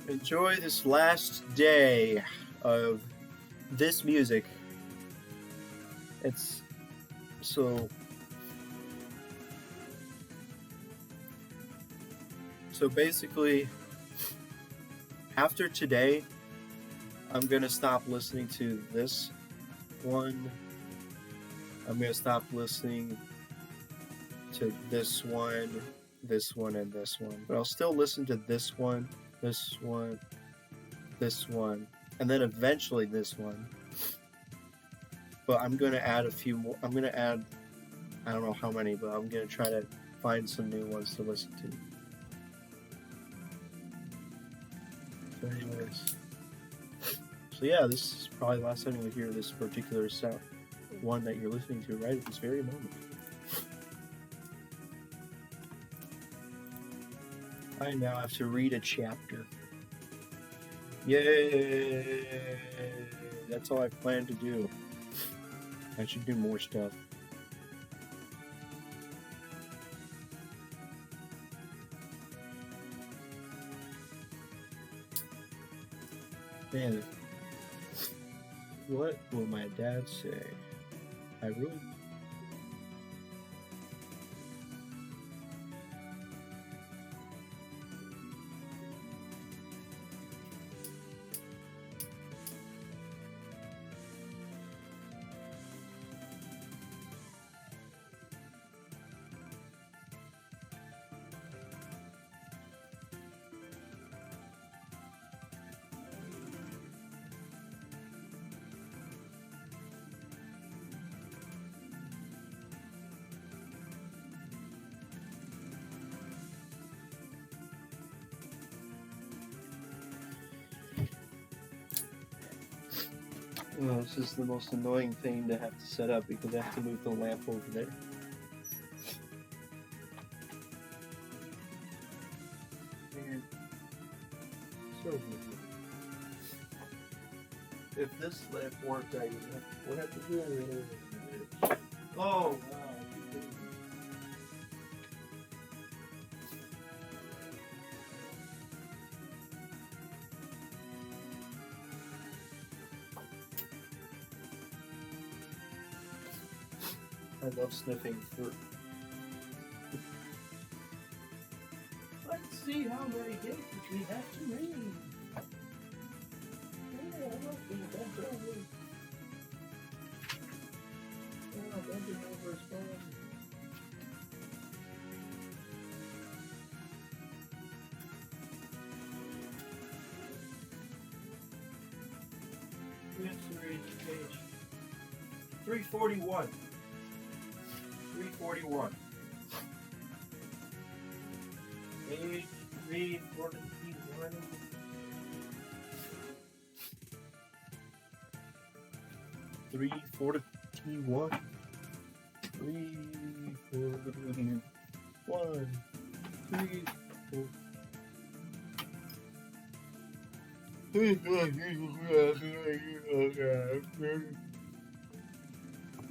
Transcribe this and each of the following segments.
enjoy this last day of this music. It's so basically after today I'm gonna stop listening to this one. I'm gonna stop listening to this one, and this one. But I'll still listen to this one, this one, this one, and then eventually this one. But I'm gonna add a few more. I'm gonna add, I don't know how many, but I'm gonna try to find some new ones to listen to. So anyways. So yeah, this is probably the last time you'll hear this particular sound, one that you're listening to right at this very moment. I now have to read a chapter. Yay! That's all I plan to do. I should do more stuff. Man, what will my dad say? I really... Oh, this is the most annoying thing to have to set up because I have to move the lamp over there. Man, so good. If this lamp worked, I would have to do it. Oh, wow. I love sniffing fruit. Let's see how many cases we have to read. Oh, I love being bent over. Oh, bending over is fun. We have to read page 341. 341. Page 341. 341. 341.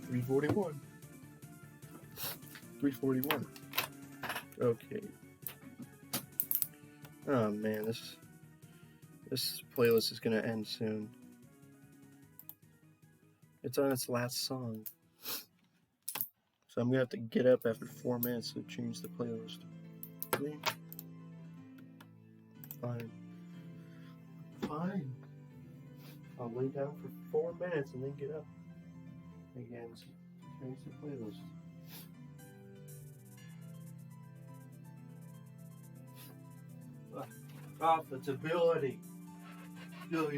341. 341. Okay. Oh man, this playlist is gonna end soon. It's on its last song. So I'm gonna have to get up after 4 minutes to change the playlist. Okay. Fine. Fine. I'll lay down for 4 minutes and then get up again to change the playlist. Profitability. Yo.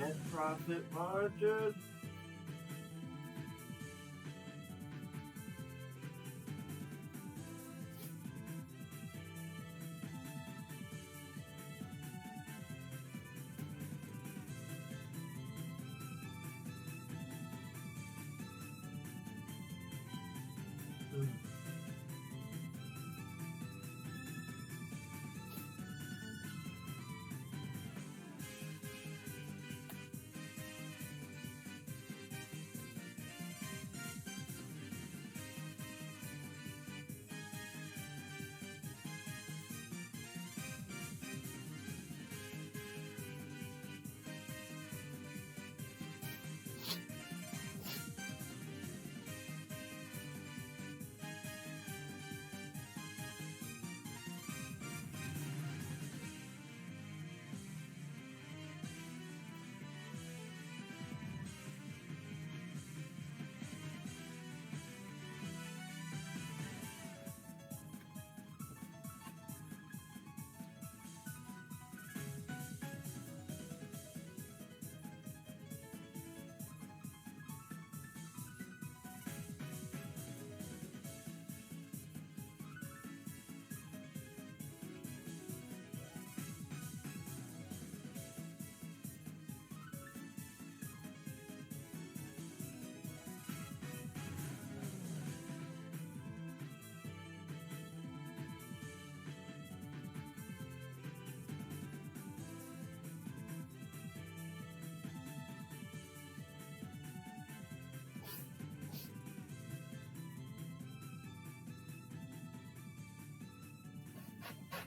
Net profit margin.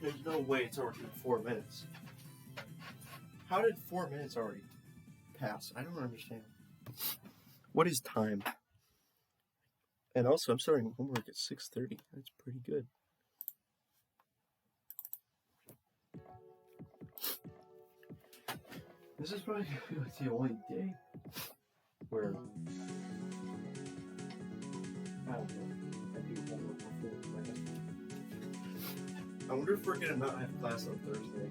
There's no way it's already been 4 minutes. How did 4 minutes already pass? I don't understand. What is time? And also, I'm starting homework at 6:30. That's pretty good. This is probably the only day where I don't know. I do homework before class. I wonder if we're gonna not have class on Thursday.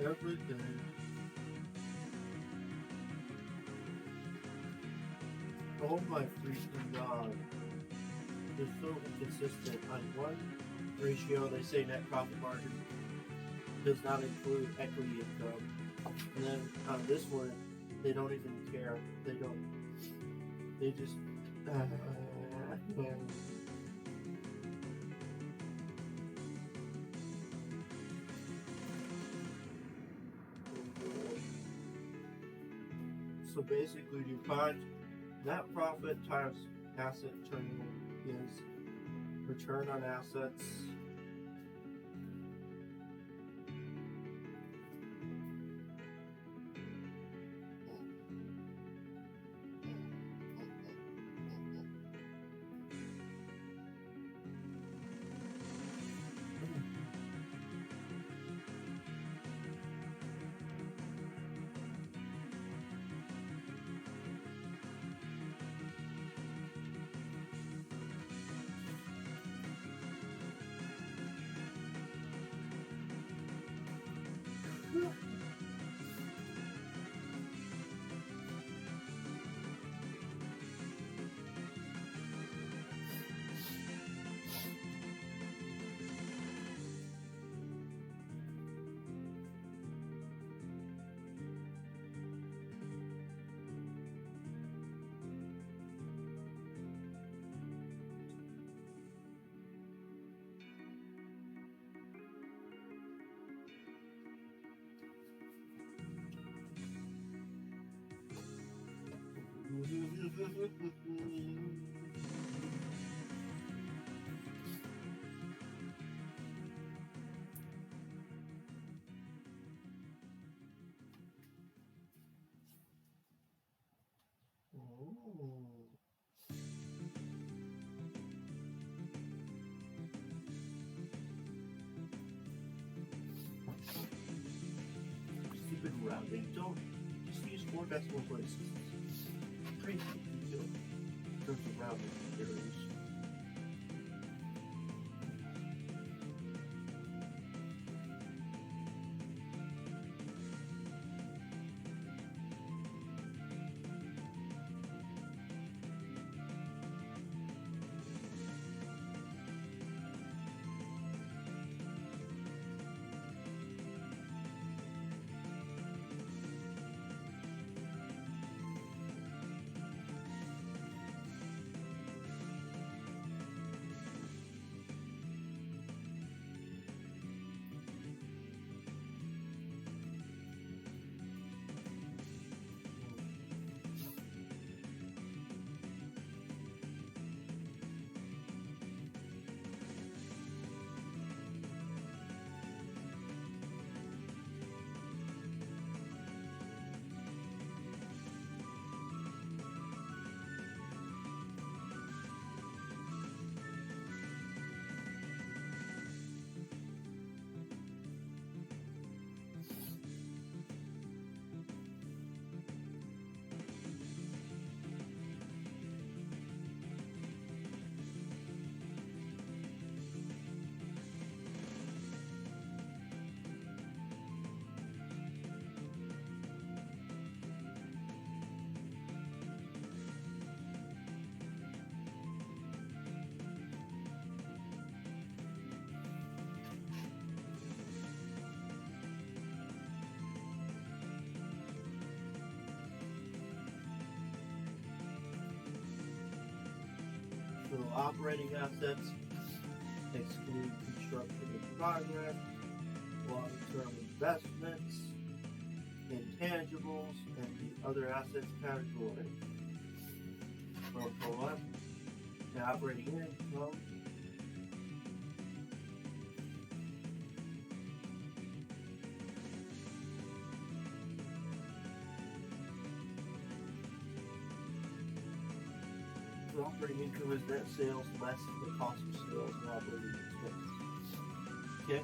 every day. Oh my freaking god. They're so inconsistent. On one ratio, they say net profit margin does not include equity income. And then on this one, they don't even care. They just. So basically, you find net profit times asset turnover is return on assets stupid rounding. Don't just use 4 decimal places. Crazy deal in terms of rounding errors. So operating assets exclude construction in progress, long-term investments, intangibles, and the other assets category. For what? The operating income. The operating income is net sales less the cost of sales and operating expenses. Okay?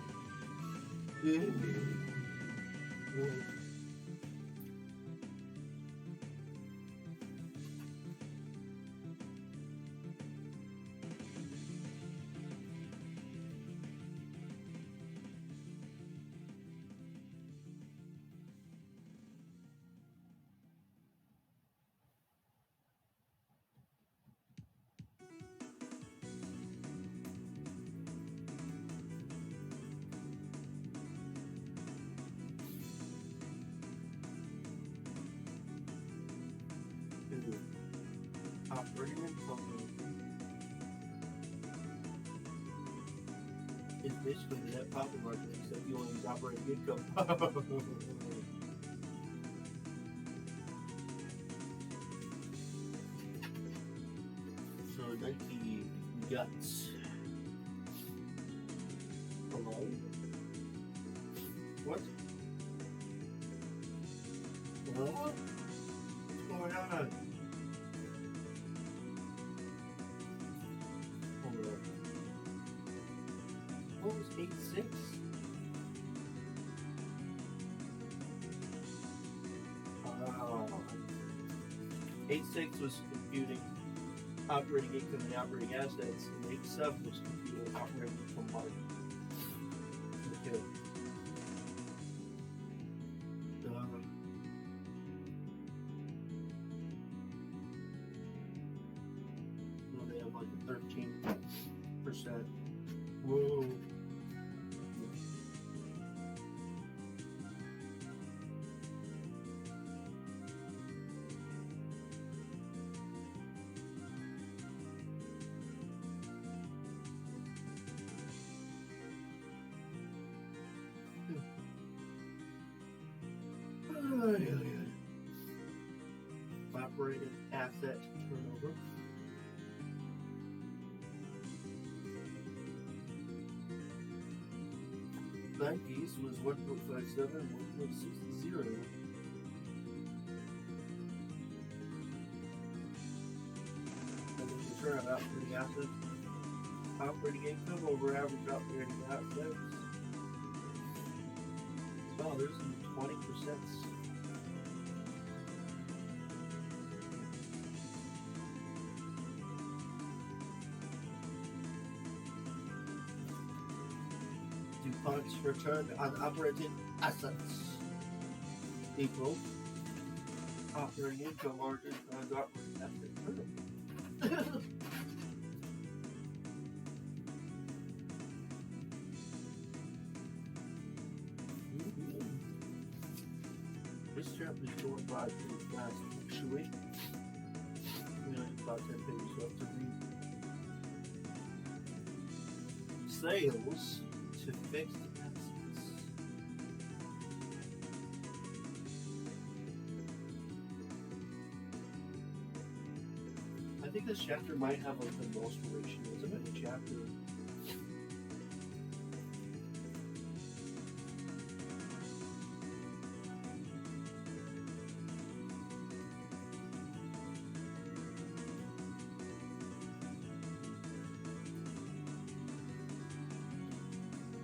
It's basically the net profit margin, except you only use operating income. So Nike guts. Hello? What? Hello? What's going on? Hold on. What was 8.6? Oh. 8.6 was computing operating income and operating assets, and 8.7 was computing operating income margin. Okay. Well, they have like a 13%. Whoa. Operating asset turnover. Nike's was 1.57, 1.60. And then return on operating assets. Operating income over average operating assets. Wow, there's some 20%. DuPont's return on operating assets equals operating income margin times operating asset turnover. This chapter is going by pretty fast, actually. About 10 pages left to read. Sales to fixed assets. I think this chapter might have like the most ratios of any chapter.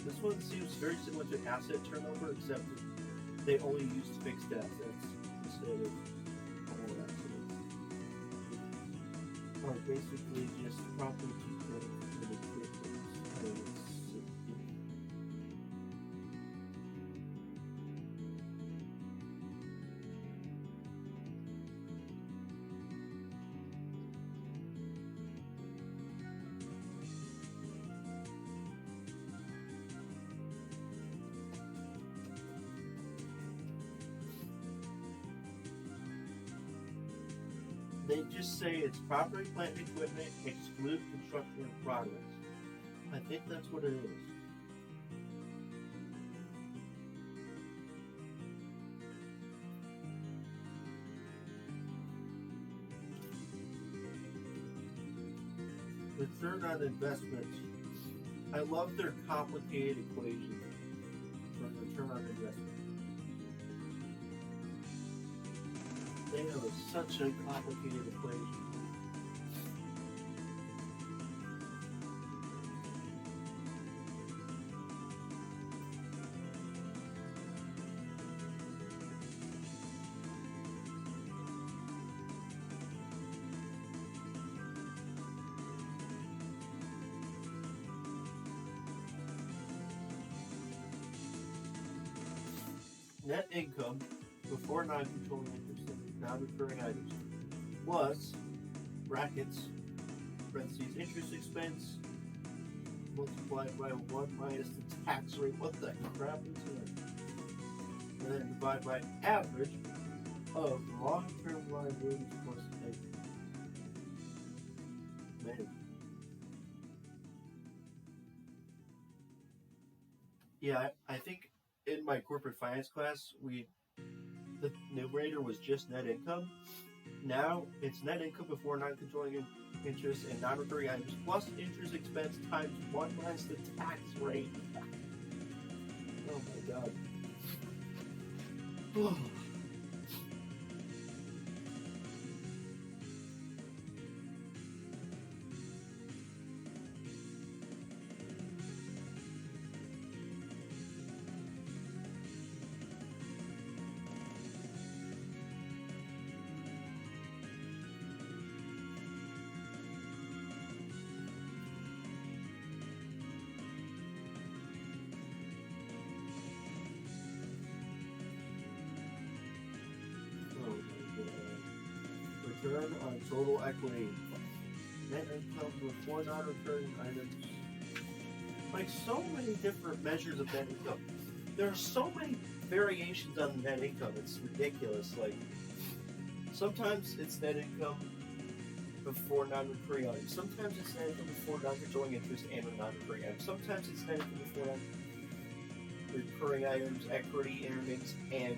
This one seems very similar to asset turnover, except that they only used fixed assets instead of all assets. Or basically just property, plant, and equipment. They just say it's property, plant, and equipment, exclude construction in progress. I think that's what it is. Return on investment. I love their complicated equation for return on investment. They have such a complicated equation. Net income before non-controlling interest and non-recurring items was brackets parentheses interest expense multiplied by 1 minus the tax rate. What the crap is that? And then divide by average of long-term liabilities plus income. Man. Yeah, I think in my corporate finance class, the numerator was just net income. Now it's net income before non-controlling interest and non-recurring items plus interest expense times 1 minus the tax rate. Oh my god. Return on total equity. Net income before non-recurring items. Like so many different measures of net income. There are so many variations on net income. It's ridiculous. Like sometimes it's net income before non-recurring items. Sometimes it's net income before non-controlling interest and non-recurring items. Sometimes it's net income before non-recurring items, equity, earnings, and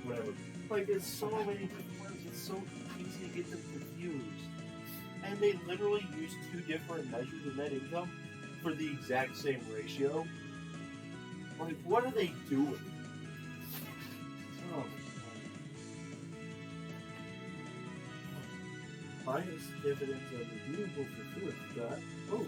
whatever. Like there's so many different ones. It's so easy to get them confused. And they literally use two different measures of net income for the exact same ratio. Like, what are they doing? Oh my god. Minus dividends are redeemable for food. God. Oh,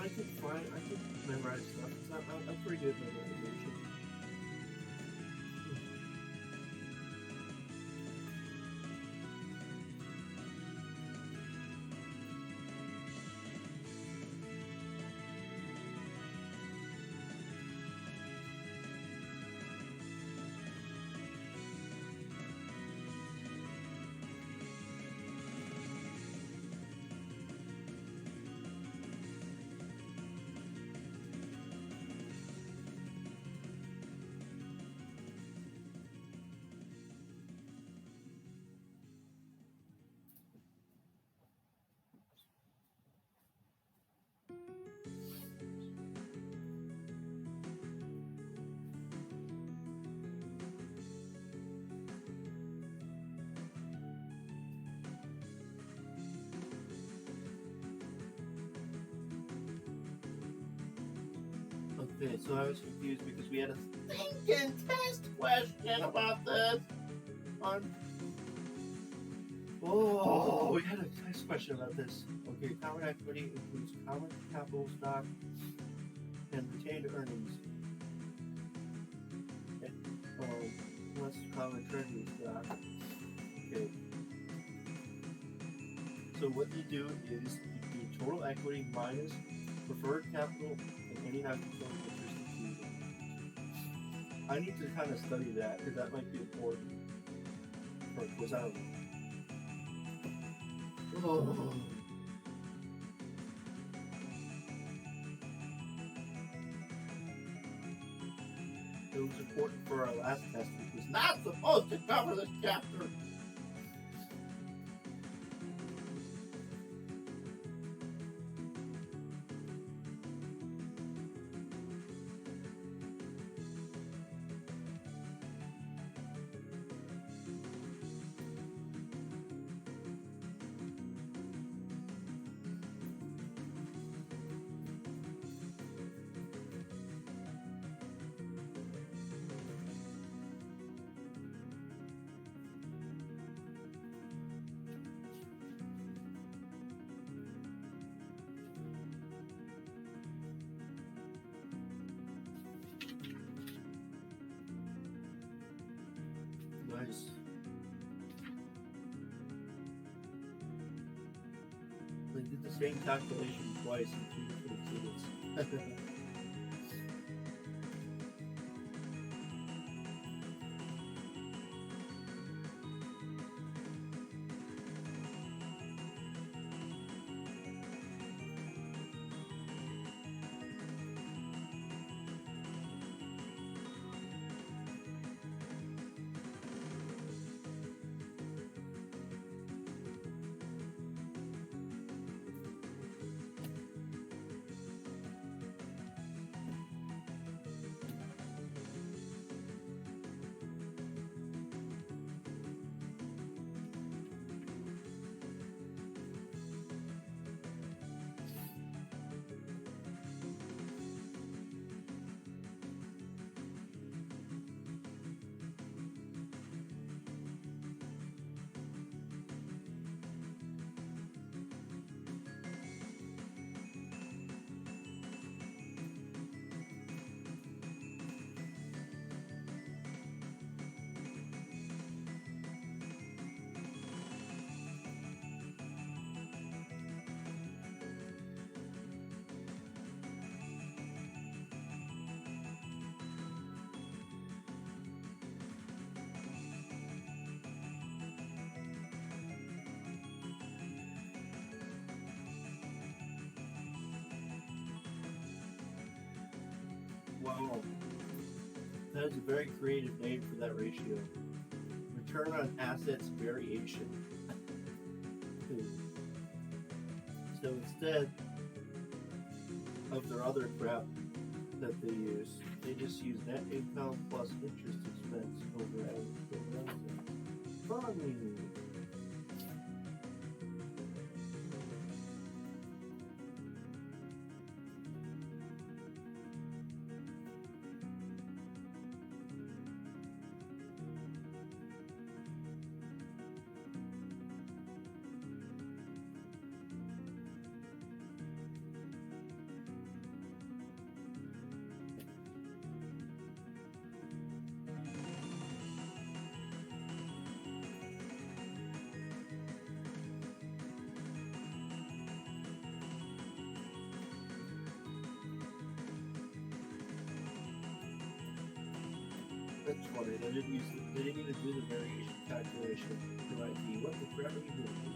I could memorize stuff. I'm pretty good at memorization. Okay, so I was confused because we had a thinking test question about this we had a test question about this. Okay, common equity includes common capital stock and retained earnings. Plus common treasury stock. Okay. So what you do is you do total equity minus preferred capital and any non-controlling interest included. I need to kind of study that because that might be important for a quiz. I don't know. Oh. It was important for our last test, which was not supposed to cover this chapter. twice. They did the same calculation twice in two different exhibits. Wow, that is a very creative name for that ratio. Return on assets variation. So instead of their other crap that they use, they just use net income plus interest expense over assets. Funny. That's funny. They didn't even do the variation calculation for ID. What the crap are you doing?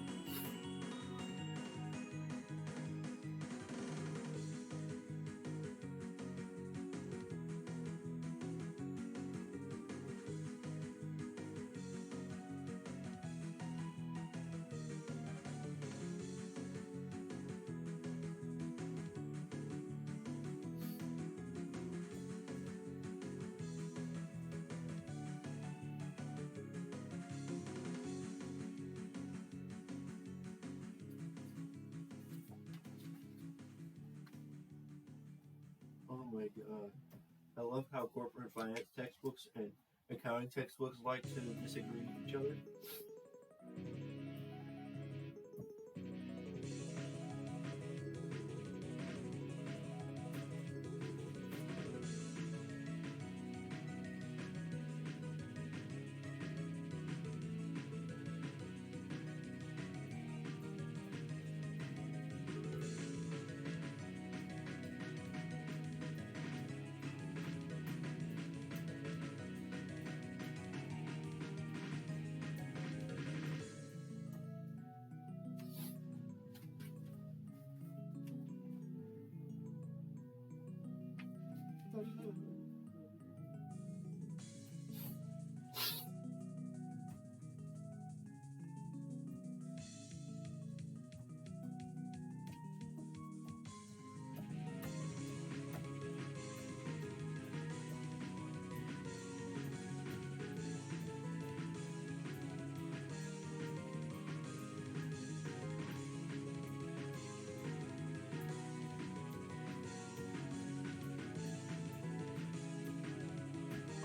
Oh my god. I love how corporate finance textbooks and accounting textbooks like to disagree with each other.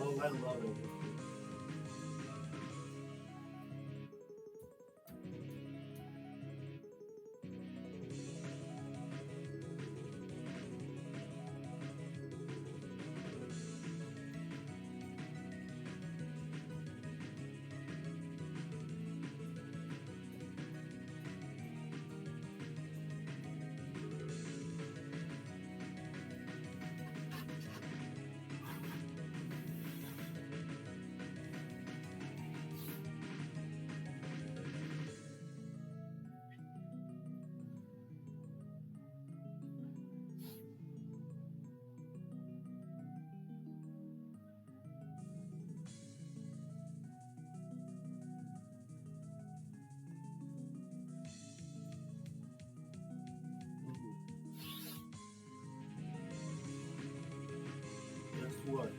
Oh, I love it. What?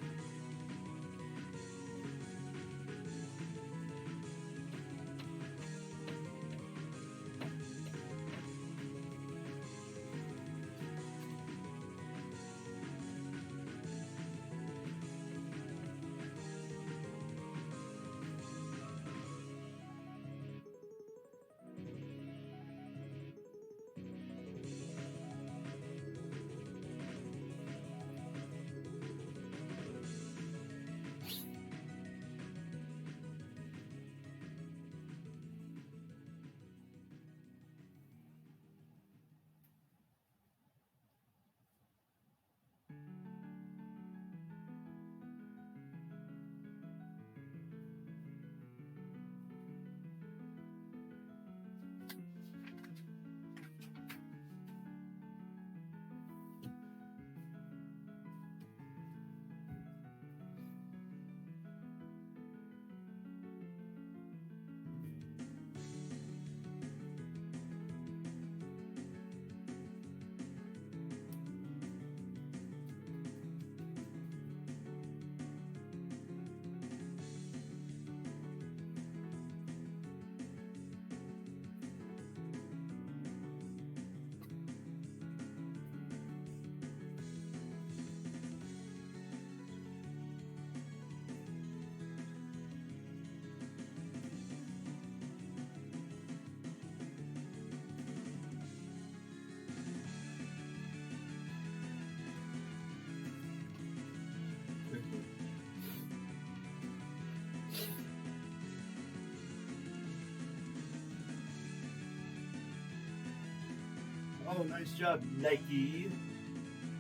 Oh, nice job, Nike.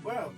Wow.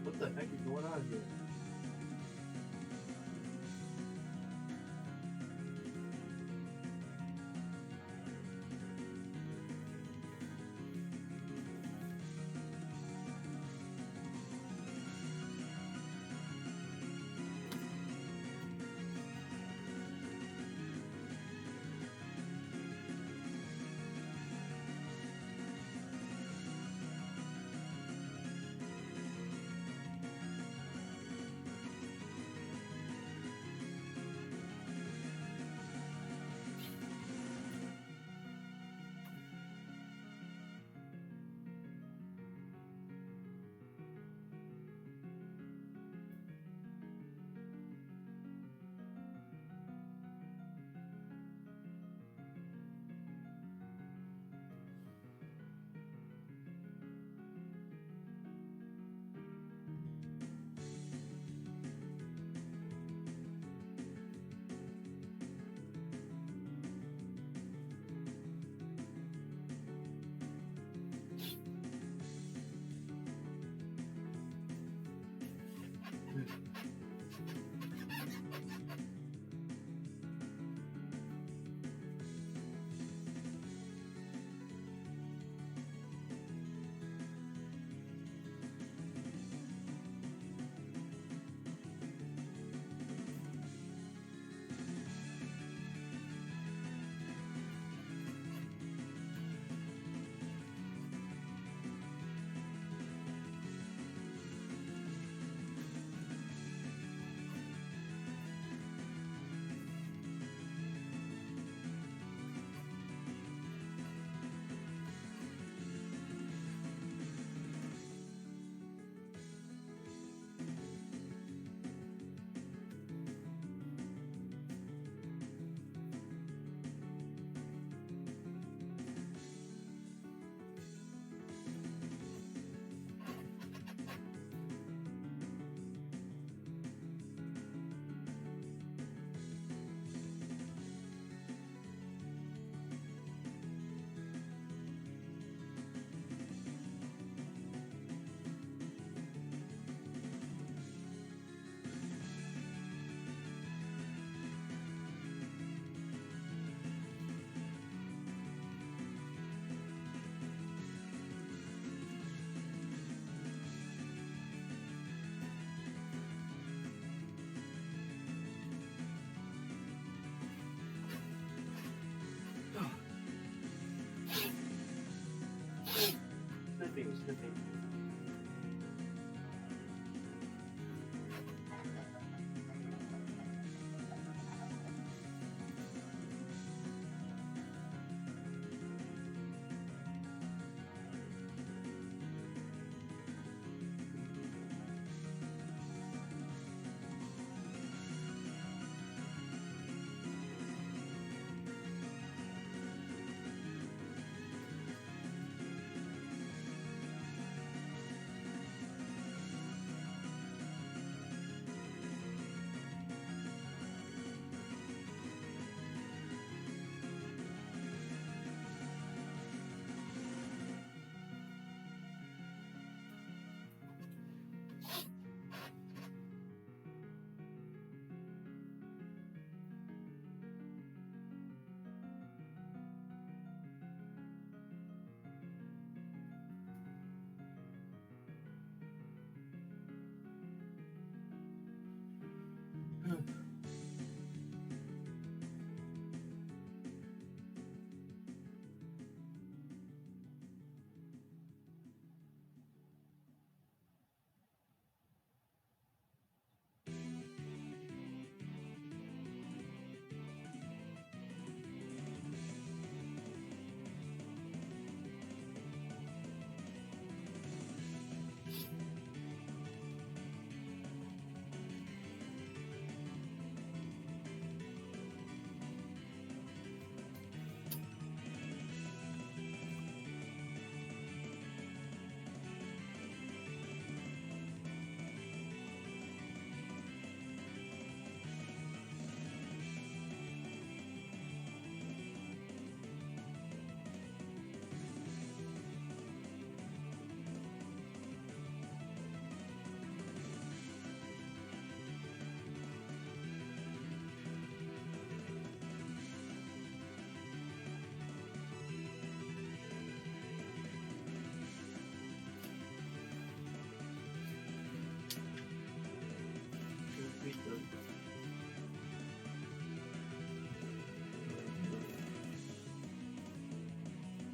What the heck is going on here?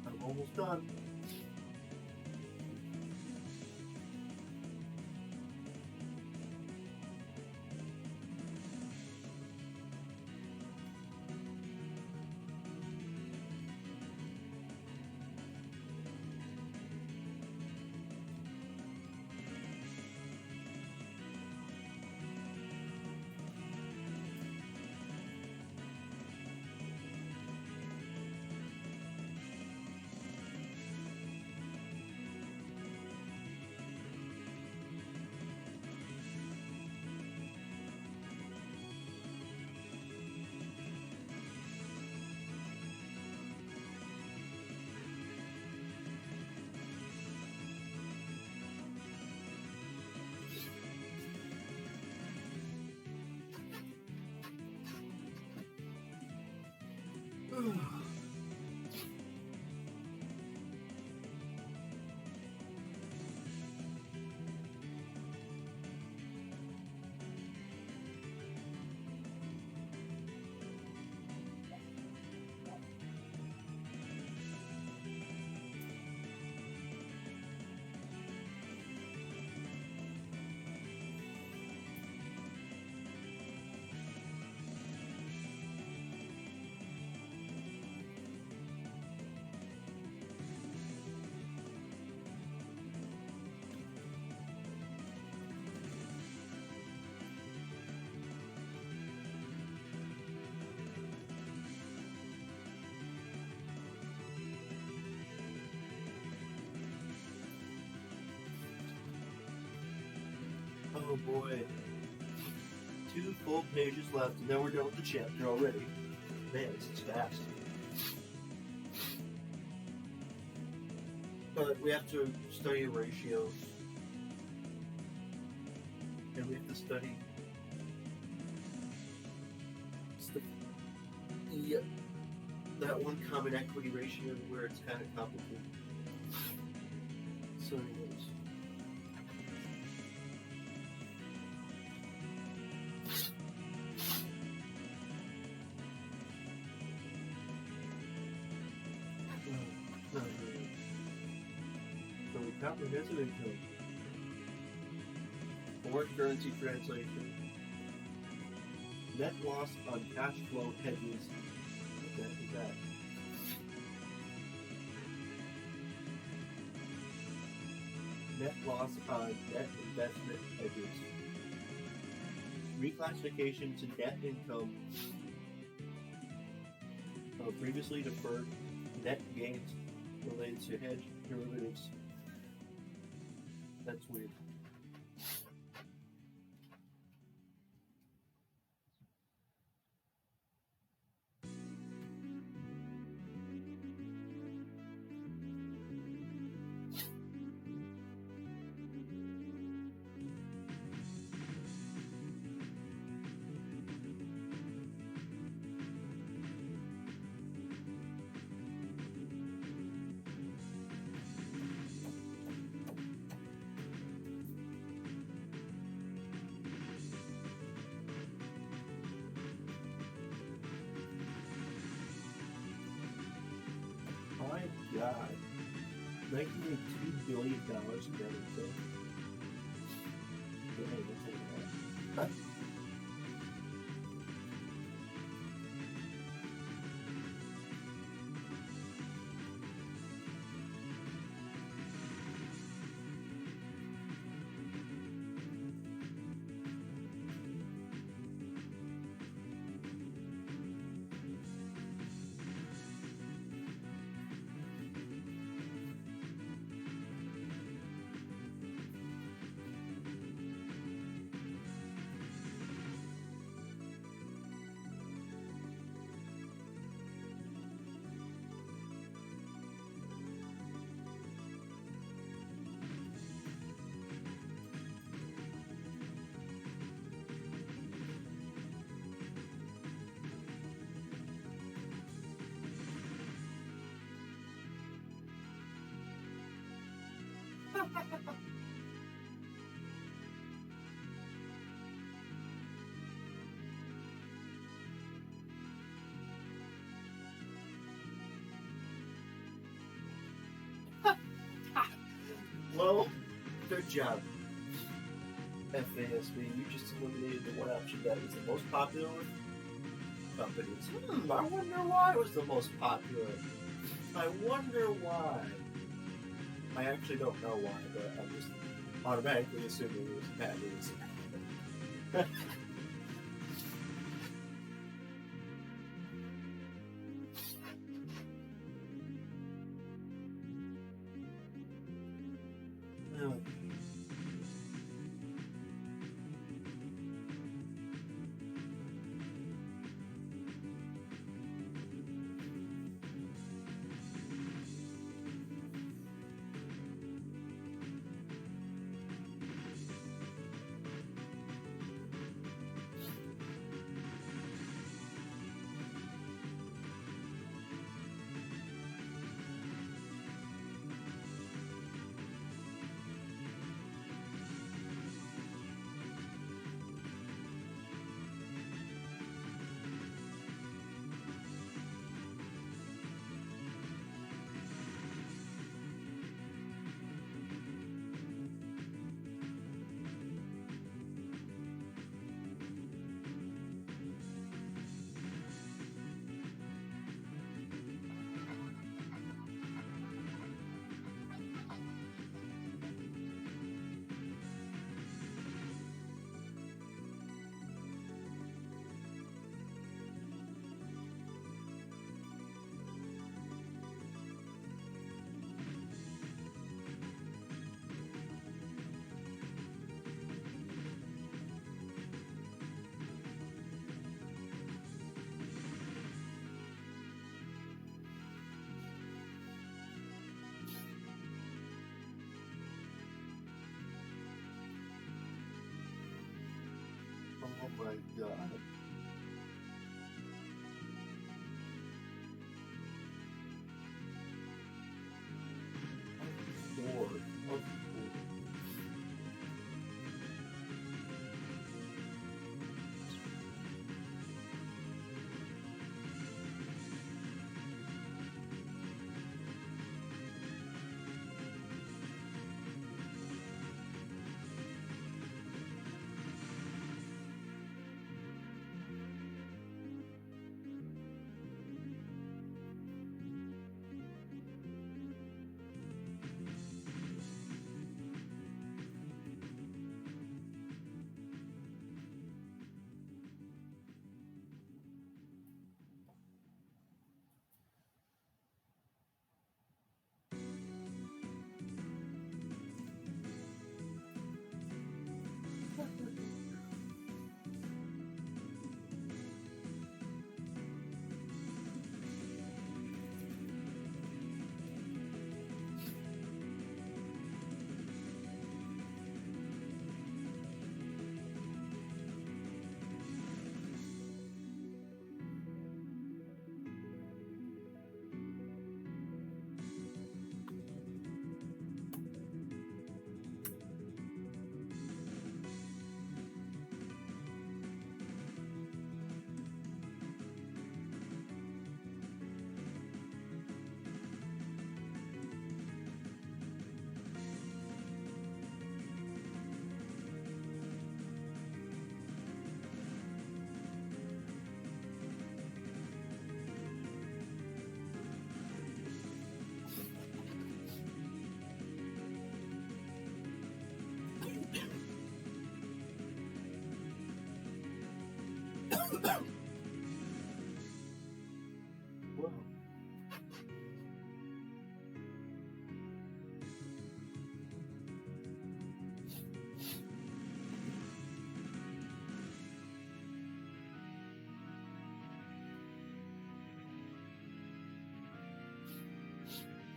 I'm almost done. Oh boy. 2 full pages left, and then we're done with the chapter already. Man, this is fast. But we have to study ratios. And we have to study that one common equity ratio where it's kind of complicated. So anyways. So comprehensive income. Foreign currency translation. Net loss on cash flow hedges. What is that? Net loss on net investment hedges. Reclassification to net income of previously deferred net gains related to hedge derivatives. That's weird. God. Making me $2 billion in net income. Dang, that's a lot. Well, good job, FASB. You just eliminated the one option that was the most popular with companies. I wonder why it was the most popular. I wonder why. I actually don't know why, but I'm just automatically assuming it was bad news. Oh. Oh my god. Lord. Oh,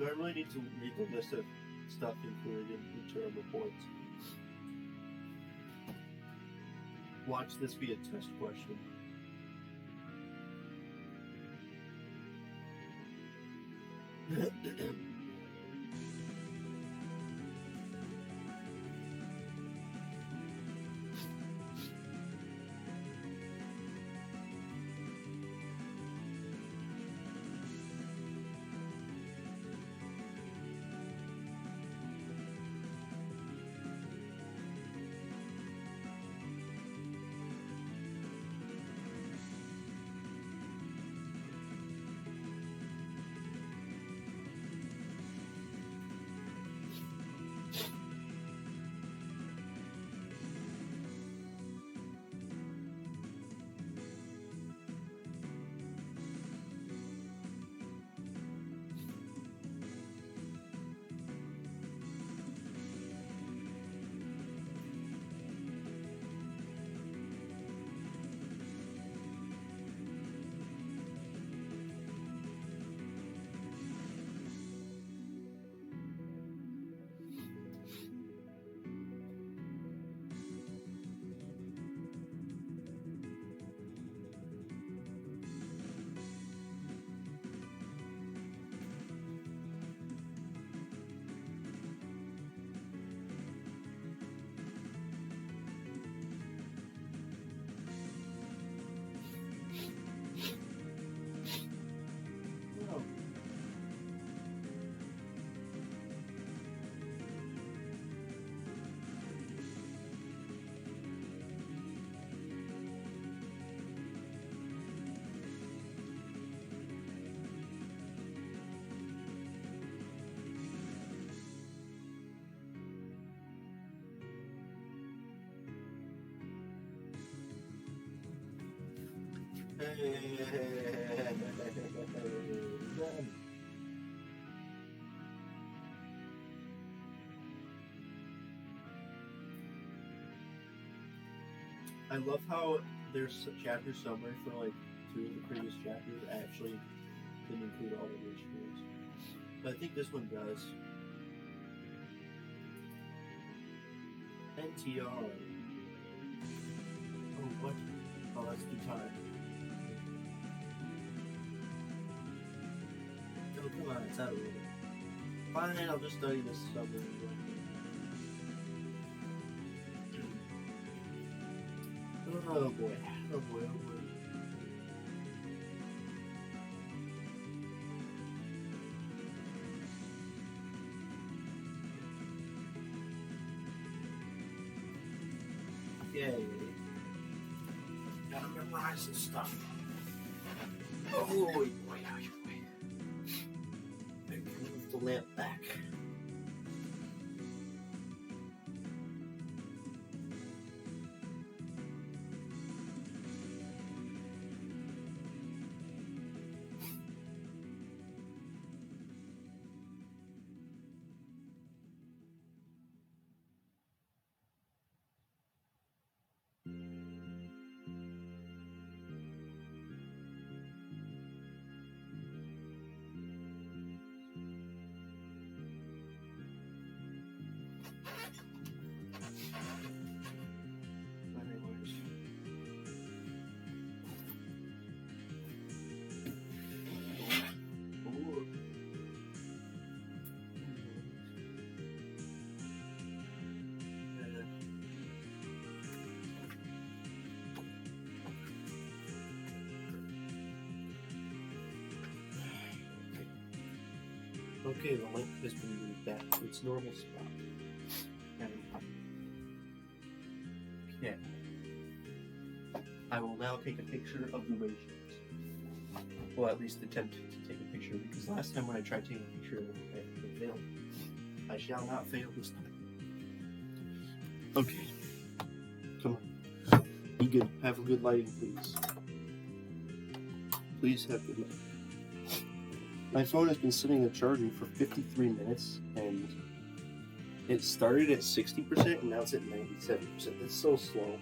Do I really need to read the list of stuff included in the term reports? Watch this be a test question. I love how there's a chapter summary for like 2 of the previous chapters actually didn't include all of the issues. But I think this one does. NTR. Oh, what? Oh, that's due time. Oh, come on, it's out of order. Fine, I'll just study this summary. Oh boy. Oh boy, oh boy. Yay. Gotta memorize this stuff. Oh boy, boy. Maybe move the lamp back. Okay, the link has been moved back to its normal spot. Okay. I will now take a picture of the rations. Well, at least attempt to take a picture, because last time when I tried taking a picture of it, I failed. I shall not fail this time. Okay. Come on. Be good. Have a good lighting, please. Please have good lighting. My phone has been sitting in charging for 53 minutes, and it started at 60%, and now it's at 97%. That's so slow.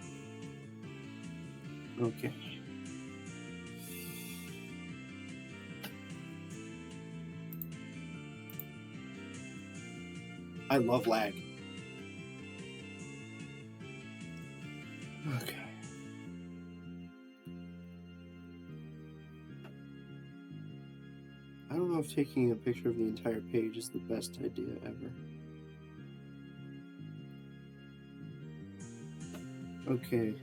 Okay. I love lag. Okay. I don't know if taking a picture of the entire page is the best idea ever. Okay.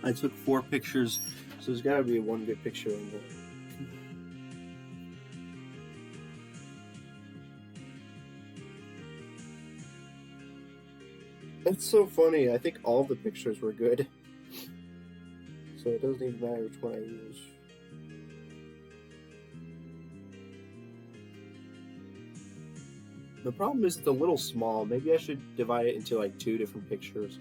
I took 4 pictures, so there's gotta be one good picture in there. It's so funny, I think all the pictures were good. So it doesn't even matter which one I use. The problem is it's a little small. Maybe I should divide it into like 2 different pictures.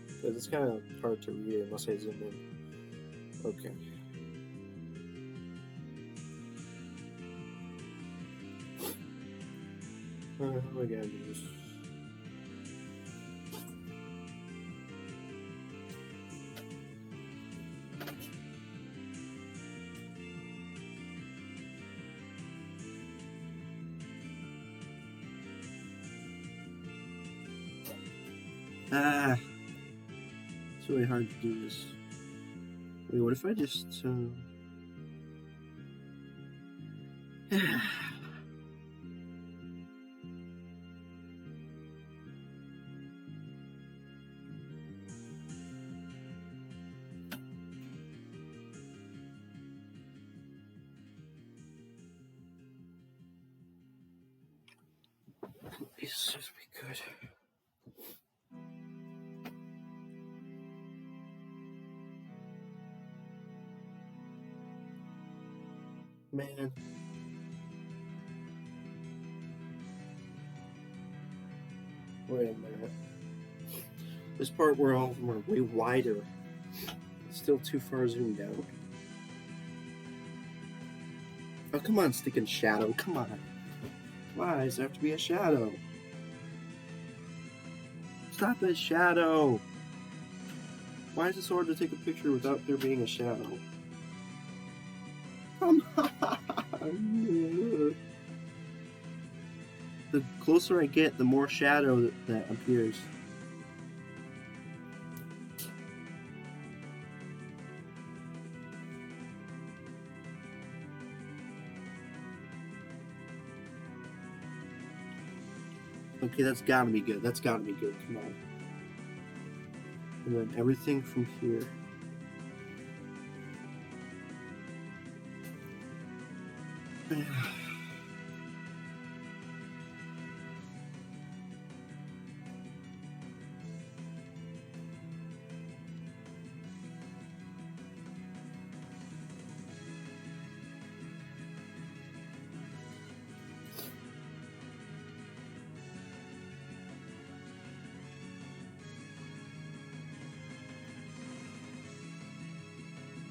Because it's kind of hard to read unless I zoom in. Okay. How am I gonna do this? It's really hard to do this. Wait, what if I just this just be good. Man. Wait a minute. This part where all of them are way wider. It's still too far zoomed out. Oh, come on, sticking shadow. Come on. Why does there have to be a shadow? Stop that shadow! Why is it so hard to take a picture without there being a shadow? Come on! The closer I get, the more shadow that appears. Okay, that's gotta be good. That's gotta be good. Come on. And then everything from here.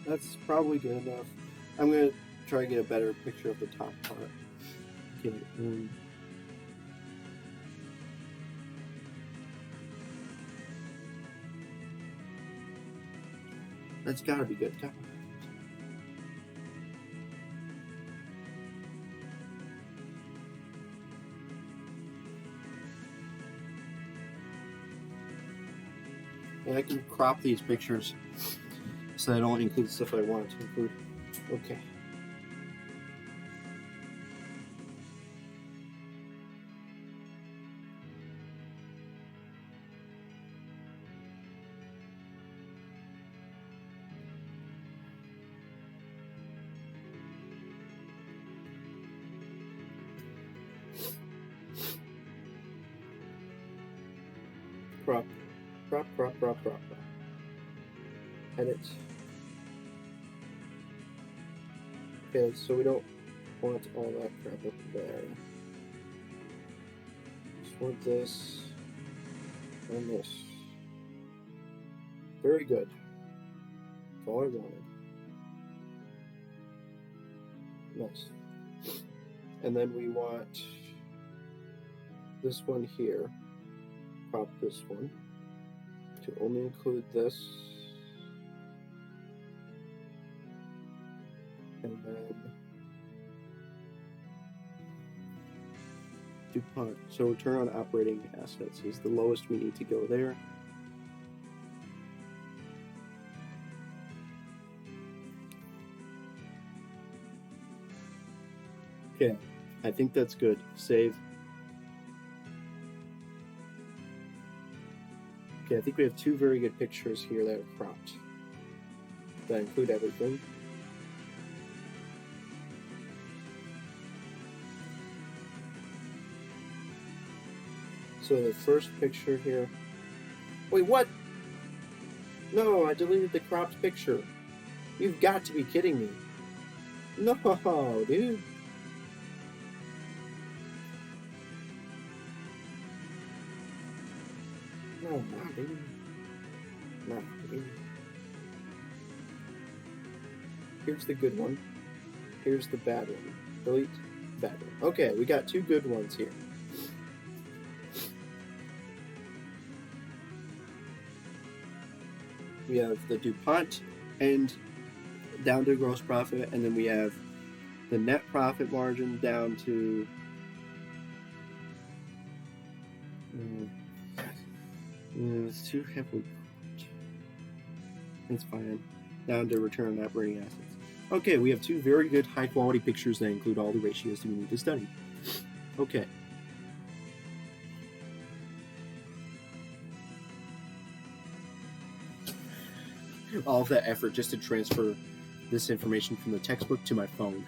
That's probably good enough. I'm gonna try to get a better picture of the top part. Okay. That's gotta be good. And I can crop these pictures so I don't include stuff I wanted to include. Okay. Crop. Crop, crop, crop, crop, crop. Edit. Okay, so we don't want all that crap up there. Just want this and this. Very good. That's all I wanted. Nice. And then we want this one here, crop this one to only include this, and then DuPont. So return on operating assets is the lowest we need to go there. Okay, I think that's good. Save. Okay, I think we have two very good pictures here that are cropped, that include everything. So the first picture here. Wait, what? No, I deleted the cropped picture. You've got to be kidding me. No, dude. No, dude. No, dude. Here's the good one. Here's the bad one. Delete bad one. Okay, we got two good ones here. We have the DuPont and down to gross profit, and then we have the net profit margin down to it's too heavily. It's fine. Down to return on operating assets. Okay, we have two very good high quality pictures that include all the ratios that we need to study. Okay. All of that effort just to transfer this information from the textbook to my phone.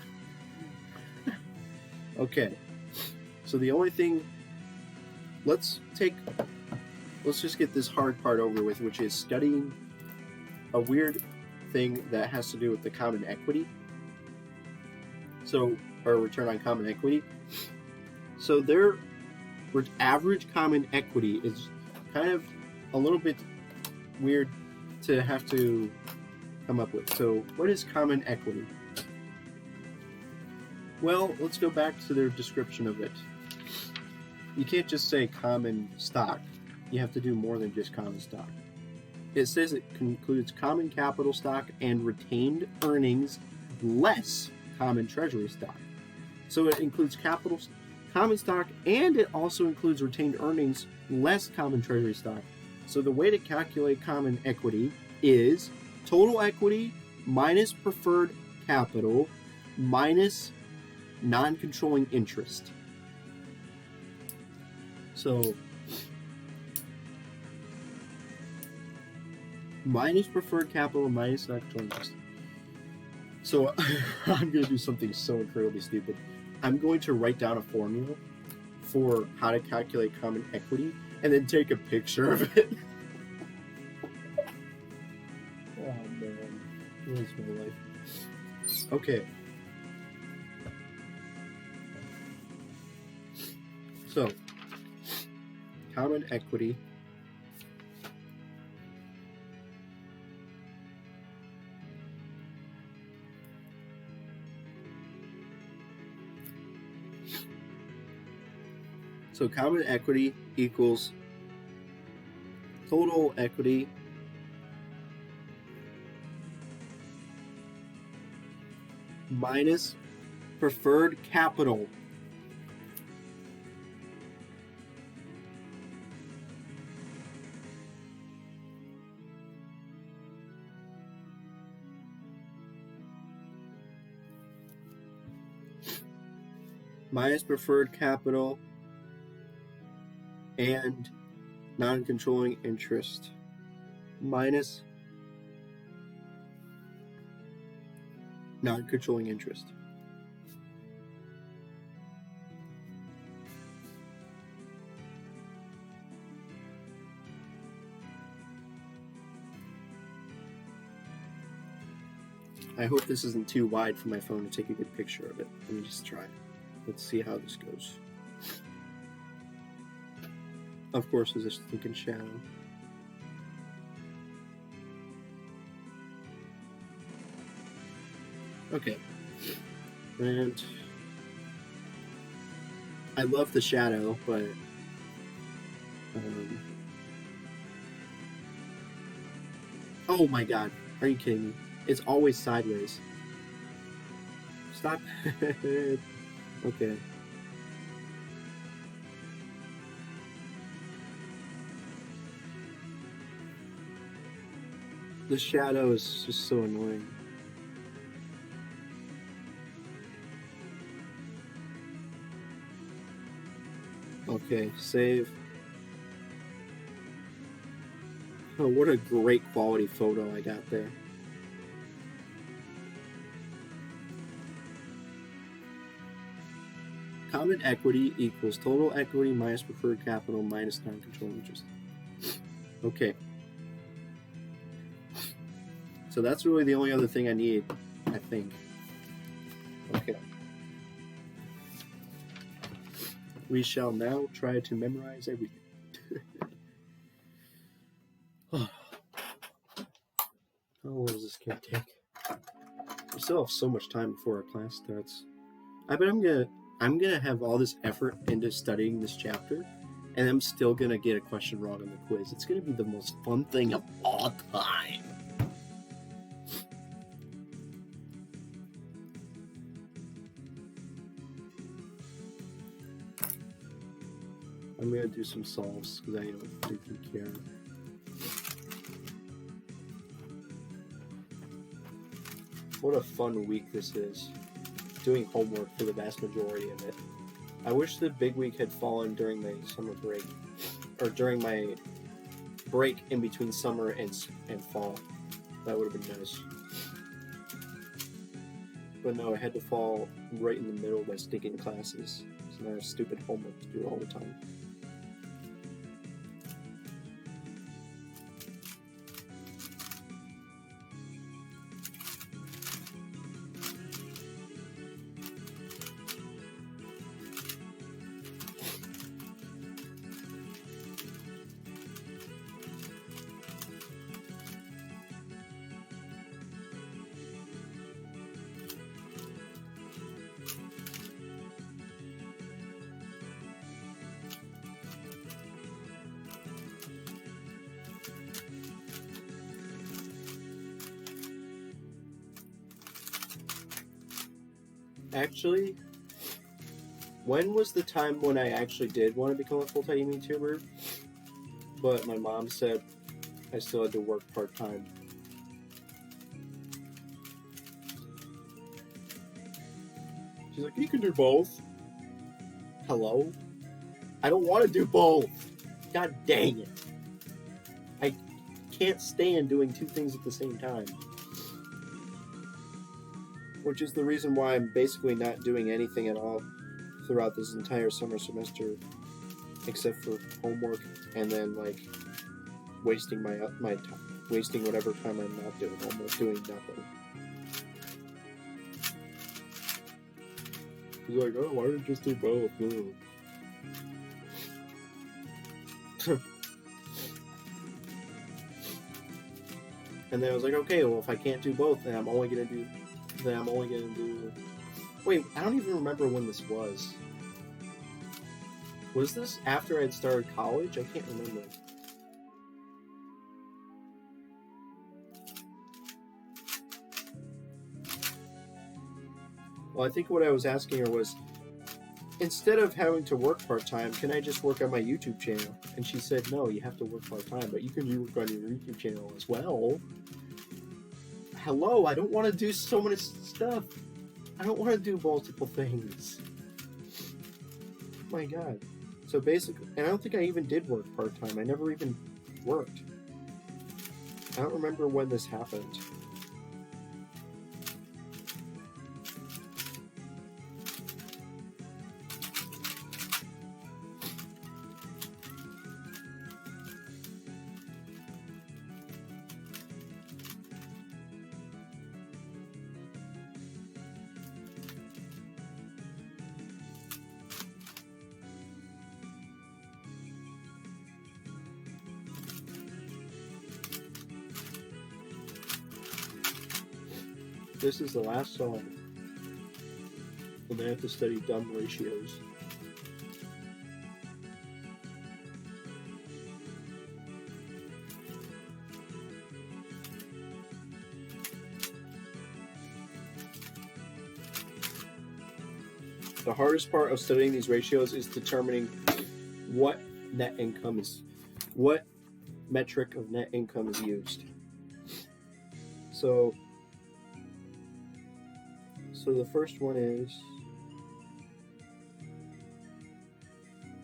Okay, so the only thing, let's just get this hard part over with, which is studying a weird thing that has to do with the common equity. So, or return on common equity. So their average common equity is kind of a little bit weird to have to come up with. So what is common equity? Well, let's go back to their description of it. You can't just say common stock. You have to do more than just common stock. It says it includes common capital stock and retained earnings less common treasury stock. So it includes common stock, and it also includes retained earnings less common treasury stock. So the way to calculate common equity is total equity minus preferred capital minus non-controlling interest. So minus preferred capital minus non-controlling interest. So I'm going to do something so incredibly stupid. I'm going to write down a formula for how to calculate common equity and then take a picture of it. Oh man, what is my life? Okay. So, common equity. So common equity equals total equity minus preferred capital minus preferred capital and non-controlling interest minus non-controlling interest. I hope this isn't too wide for my phone to take a good picture of it. Let me just try. Let's see how this goes. Of course, there's a stinking shadow. Okay. And I love the shadow, but Oh my god, are you kidding me? It's always sideways. Stop. Okay. The shadow is just so annoying. Okay, save. Oh, what a great quality photo I got there. Common equity equals total equity minus preferred capital minus non-controlling interest. Okay. So that's really the only other thing I need, I think. Okay. We shall now try to memorize everything. How long does this game take? We still have so much time before our class starts. I bet I'm gonna have all this effort into studying this chapter, and I'm still gonna get a question wrong on the quiz. It's gonna be the most fun thing of all time. I'm gonna do some solves because I don't freaking care. What a fun week this is. Doing homework for the vast majority of it. I wish the big week had fallen during my summer break, or during my break in between summer and fall. That would have been nice. But no, it had to fall right in the middle of my stinking classes. So now I have stupid homework to do all the time. Actually, when was the time when I actually did want to become a full-time YouTuber? But my mom said I still had to work part-time. She's like, you can do both. Hello? I don't want to do both. God dang it. I can't stand doing two things at the same time. Which is the reason why I'm basically not doing anything at all throughout this entire summer semester, except for homework, and then like wasting my time, wasting whatever time I'm not doing homework, doing nothing. He's like, oh, why don't you just do both? And then I was like, okay, well, if I can't do both, then I'm only gonna do. Wait, I don't even remember when this was. Was this after I'd started college? I can't remember. Well, I think what I was asking her was, instead of having to work part-time, can I just work on my YouTube channel? And she said, no, you have to work part-time, but you can work on your YouTube channel as well. Hello, I don't want to do so much stuff. I don't want to do multiple things. My god. So basically, and I don't think I even did work part-time. I never even worked. I don't remember when this happened. This is the last song. And I have to study dumb ratios. The hardest part of studying these ratios is determining what metric of net income is used. So the first one is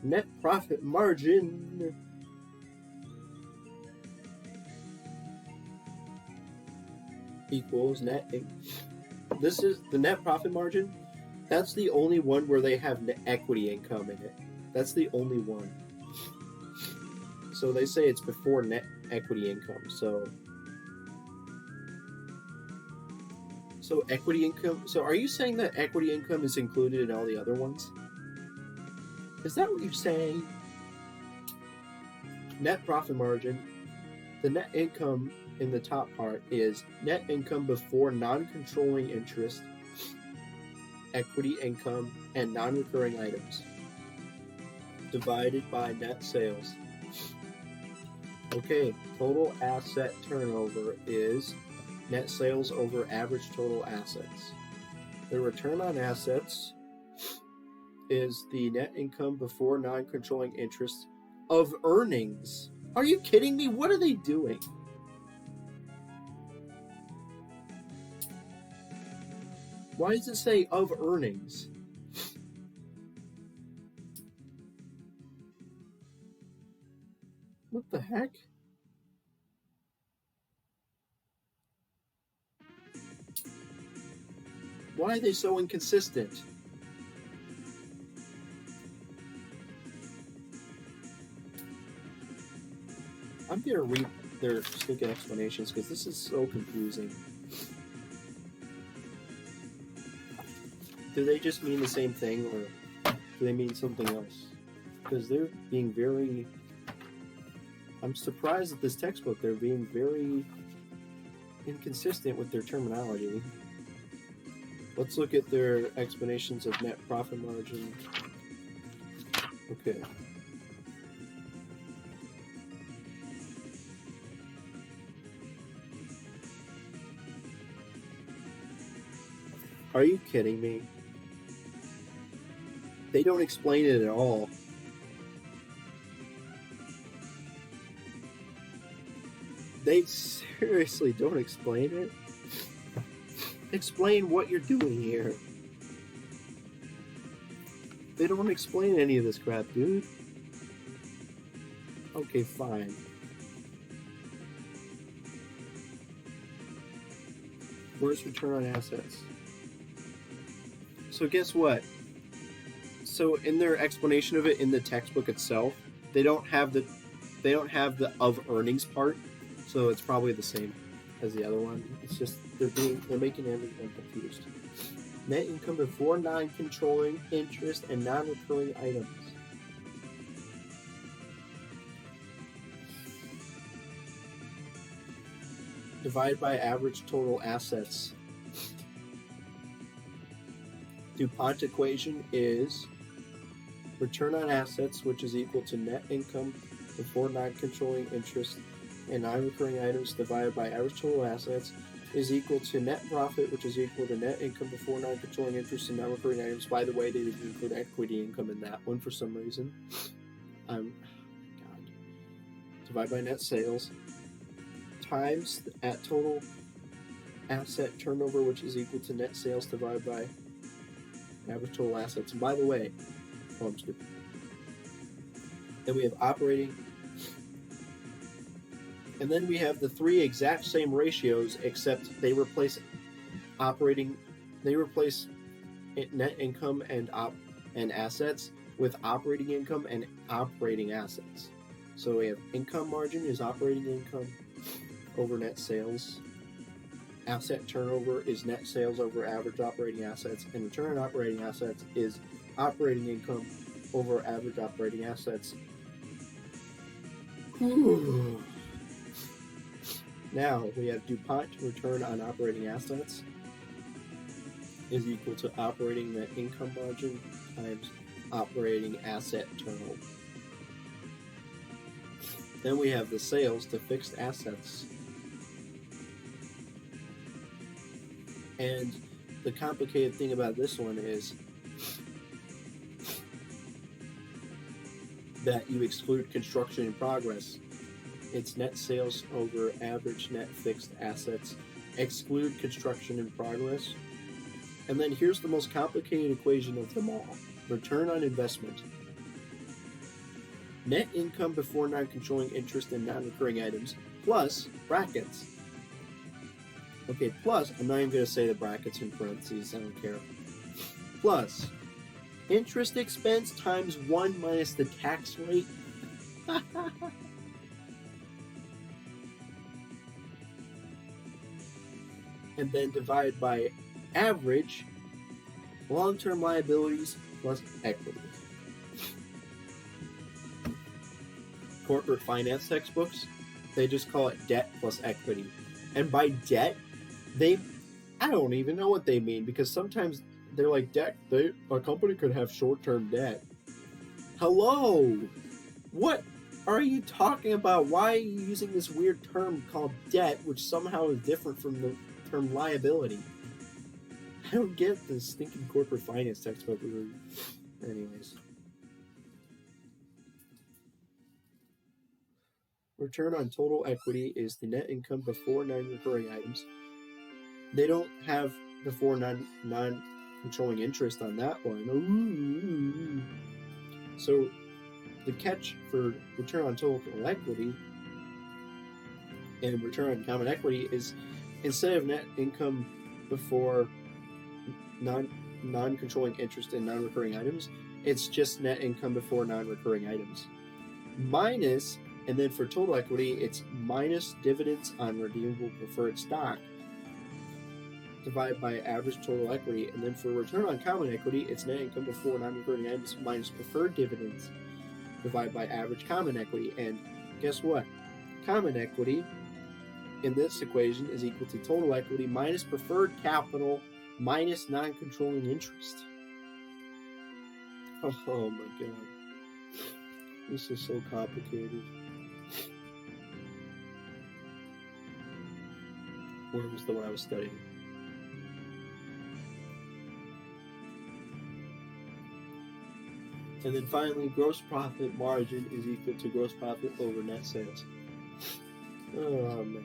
net profit margin. Equals net income. This is the net profit margin. That's the only one where they have equity income in it. That's the only one. So they say it's before net equity income. So equity income. So are you saying that equity income is included in all the other ones? Is that what you're saying? Net profit margin. The net income in the top part is net income before non-controlling interest, equity income, and non-recurring items, divided by net sales. Okay, total asset turnover is net sales over average total assets. The return on assets is the net income before non-controlling interest of earnings. Are you kidding me? What are they doing? Why does it say of earnings? What the heck? Why are they so inconsistent? I'm going to read their stupid explanations because this is so confusing. Do they just mean the same thing, or do they mean something else? Because they're being very... I'm surprised at this textbook. They're being very inconsistent with their terminology. Let's look at their explanations of net profit margin. Okay. Are you kidding me? They don't explain it at all. They seriously don't explain it? Explain what you're doing here. They don't explain any of this crap, dude. Okay, fine. Where's return on assets? So guess what? So in their explanation of it in the textbook itself, they don't have the of earnings part, so it's probably the same as the other one. It's just they're making everyone confused. Net income before non-controlling interest and non-recurring items. Divided by average total assets. DuPont equation is return on assets, which is equal to net income before non-controlling interest and non-recurring items divided by average total assets, is equal to net profit, which is equal to net income before non-controlling interest and non-recurring items. By the way, they didn't include equity income in that one for some reason. God. Divided by net sales times at total asset turnover, which is equal to net sales divided by average total assets. And by the way, I'm stupid. Then we have operating, and then we have the three exact same ratios, except they replace net income and assets with operating income and operating assets. So we have income margin is operating income over net sales. Asset turnover is net sales over average operating assets, and return on operating assets is operating income over average operating assets. Now we have DuPont return on operating assets is equal to operating net income margin times operating asset turnover. Then we have the sales to fixed assets. And the complicated thing about this one is that you exclude construction in progress. It's net sales over average net fixed assets. Exclude construction in progress. And then here's the most complicated equation of them all. Return on investment. Net income before non-controlling interest and non-recurring items plus brackets. Okay, plus, I'm not even going to say the brackets in parentheses, I don't care. Plus, interest expense times 1 minus the tax rate. And then divide by average long-term liabilities plus equity. Corporate finance textbooks, they just call it debt plus equity. And by debt, I don't even know what they mean, because sometimes they're like, debt, a company could have short-term debt. Hello? What are you talking about? Why are you using this weird term called debt, which somehow is different from the term liability? I don't get this stinking corporate finance textbook. Anyways. Return on total equity is the net income before non-recurring items. They don't have before non-controlling interest on that one. Ooh. So the catch for return on total equity and return on common equity is, instead of net income before non-controlling interest and non-recurring items, it's just net income before non-recurring items. Minus, and then for total equity, it's minus dividends on redeemable preferred stock divided by average total equity. And then for return on common equity, it's net income before non-recurring items minus preferred dividends divided by average common equity. And guess what? Common equity in this equation is equal to total equity minus preferred capital minus non-controlling interest. Oh my god. This is so complicated. Where was the one I was studying? And then finally, gross profit margin is equal to gross profit over net sales. Oh man.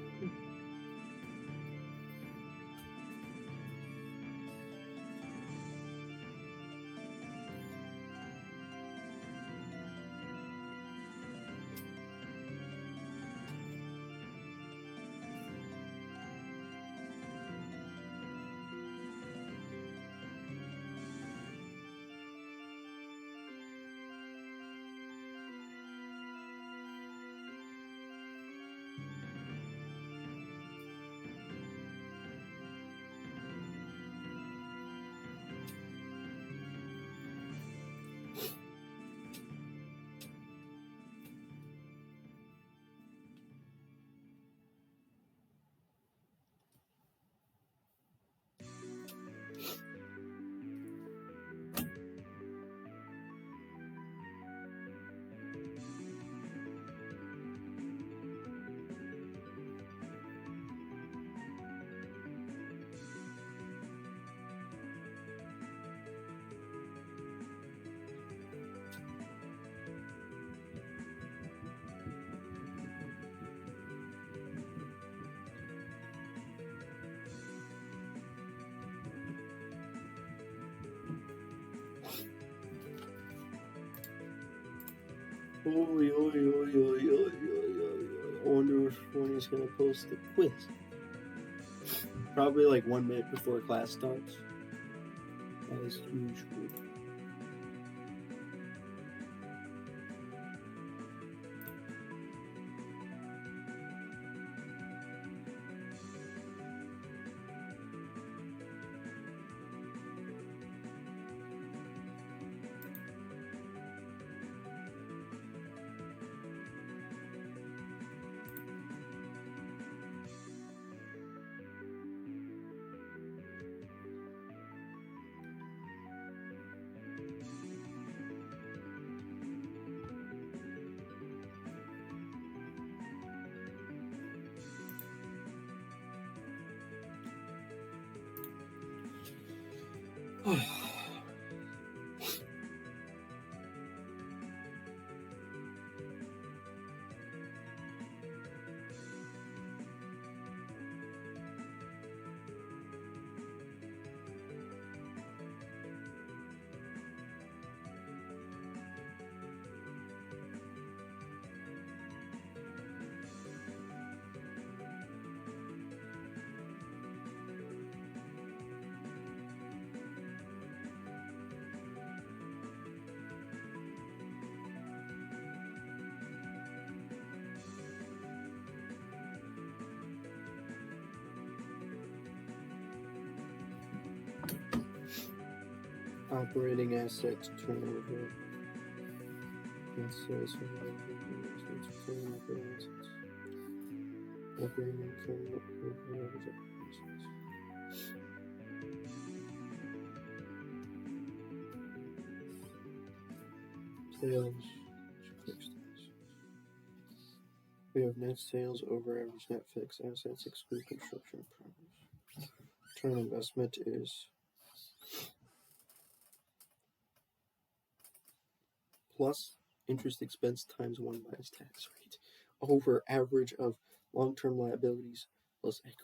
I wonder if one is going to post the quiz. Probably like 1 minute before class starts. As usual. Operating assets turnover. Net sales from operating assets. Operating income over average assets. Sales. We have net sales over average net fixed assets exclude construction progress. Return on investment is plus interest expense times 1 minus tax rate over average of long-term liabilities plus equity.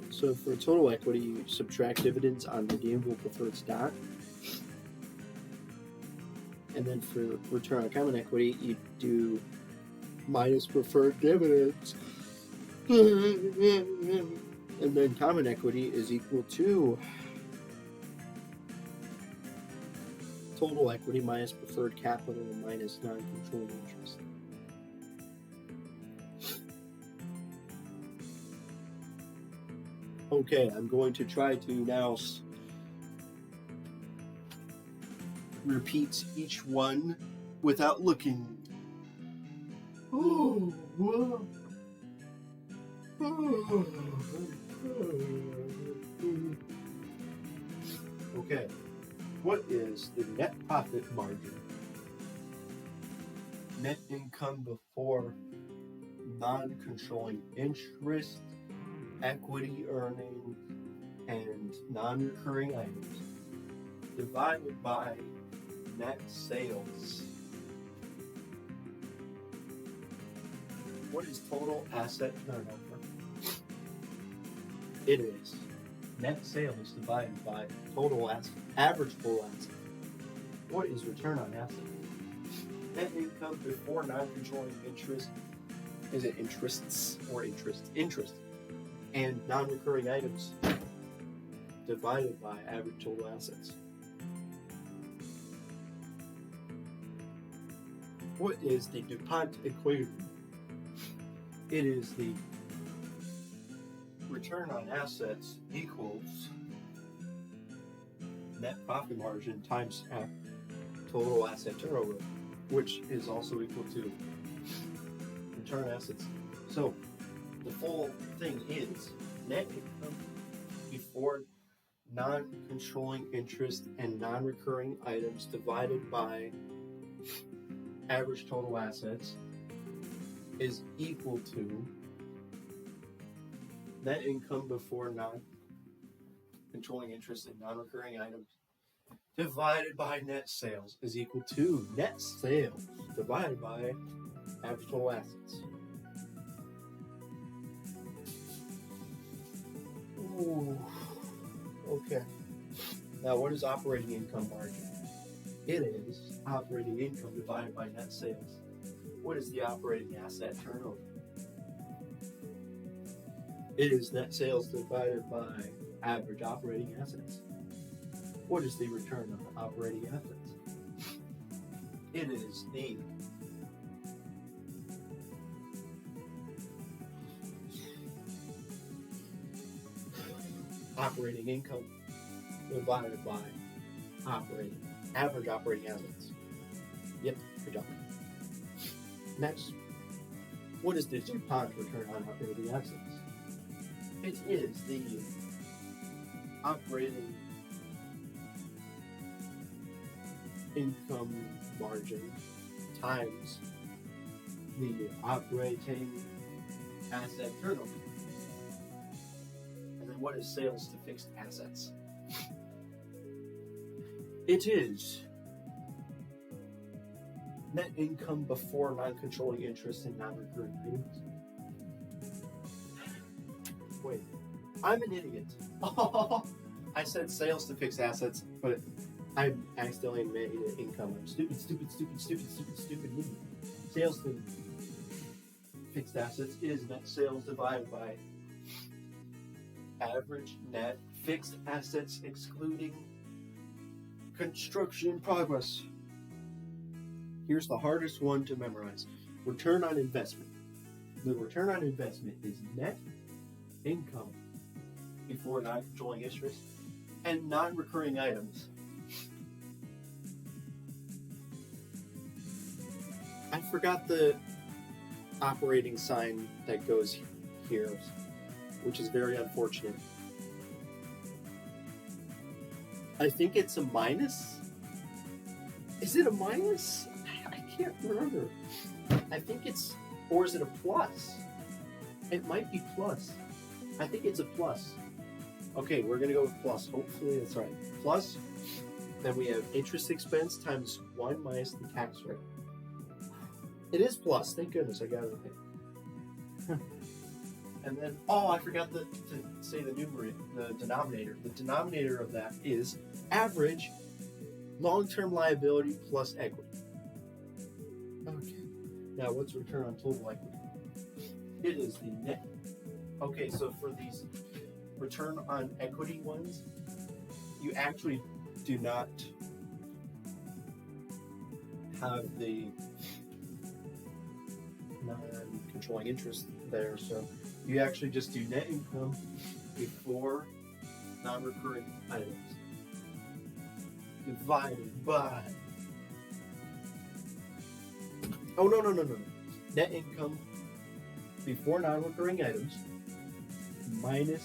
So for total equity, you subtract dividends on redeemable preferred stock. And then for return on common equity, you do minus preferred dividends. And then common equity is equal to total equity minus preferred capital minus non-controlling interest. Okay, I'm going to try to now repeat each one without looking. Okay, what is the net profit margin? Net income before non-controlling interest, equity earnings, and non-recurring items divided by net sales. What is total asset turnover? It is net sales divided by total asset, average total asset. What is return on assets? Net income before non-controlling interest. Is it interests or interest? Interest. And non-recurring items divided by average total assets. What is the DuPont equation? It is the return on assets equals net profit margin times total asset turnover, which is also equal to return on assets. So the full thing is net income before non-controlling interest and non-recurring items divided by average total assets is equal to net income before non-controlling interest and non-recurring items divided by net sales is equal to net sales divided by average total assets. Ooh. Okay. Now, what is operating income margin? It is operating income divided by net sales. What is the operating asset turnover? It is net sales divided by average operating assets. What is the return on operating assets? It is the operating income divided by average operating assets. Yep, good job. Next, what is the DuPont return on operating assets? It is the operating income margin times the operating asset turnover. And then what is sales to fixed assets? It is net income before non-controlling interest and non-recurring items. Wait, I'm an idiot. I said sales to fixed assets, but I accidentally made it income. I'm stupid idiot. Sales to fixed assets is net sales divided by average net fixed assets excluding construction in progress. Here's the hardest one to memorize. Return on investment. The return on investment is net income before non-controlling interest and non-recurring items. I forgot the operating sign that goes here, which is very unfortunate. I think it's a minus. Is it a minus? I can't remember. I think it's, or is it a plus? It might be plus. I think it's a plus. Okay, we're gonna go with plus. Hopefully that's right. Plus, then we have interest expense times 1 minus the tax rate. It is plus. Thank goodness I got it right. And then, I forgot to say the numerator, the denominator. The denominator of that is average long-term liability plus equity. Okay. Now, what's return on total equity? It is the net. Okay, so for these return on equity ones, you actually do not have the non-controlling interest there, so you actually just do net income before non-recurring items divided by no. Net income before non-recurring items minus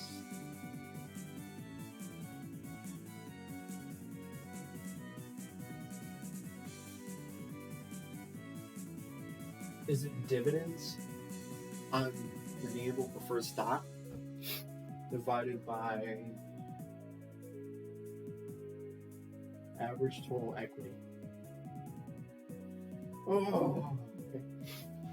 is it dividends on redeemable preferred stock divided by average total equity. Okay.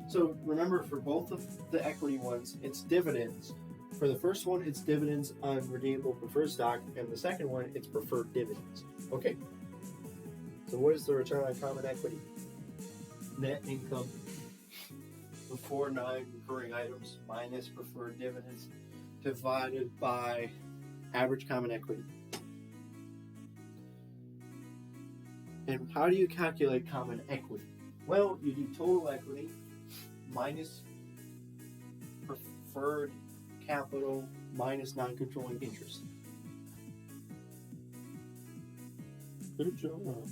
So remember, for both of the equity ones, it's dividends. For the first one, it's dividends on redeemable preferred stock, and the second one, it's preferred dividends. Okay. So what is the return on common equity? Net income before non-recurring items minus preferred dividends divided by average common equity. And how do you calculate common equity? Well, you do total equity minus preferred capital minus non-controlling interest. Good job.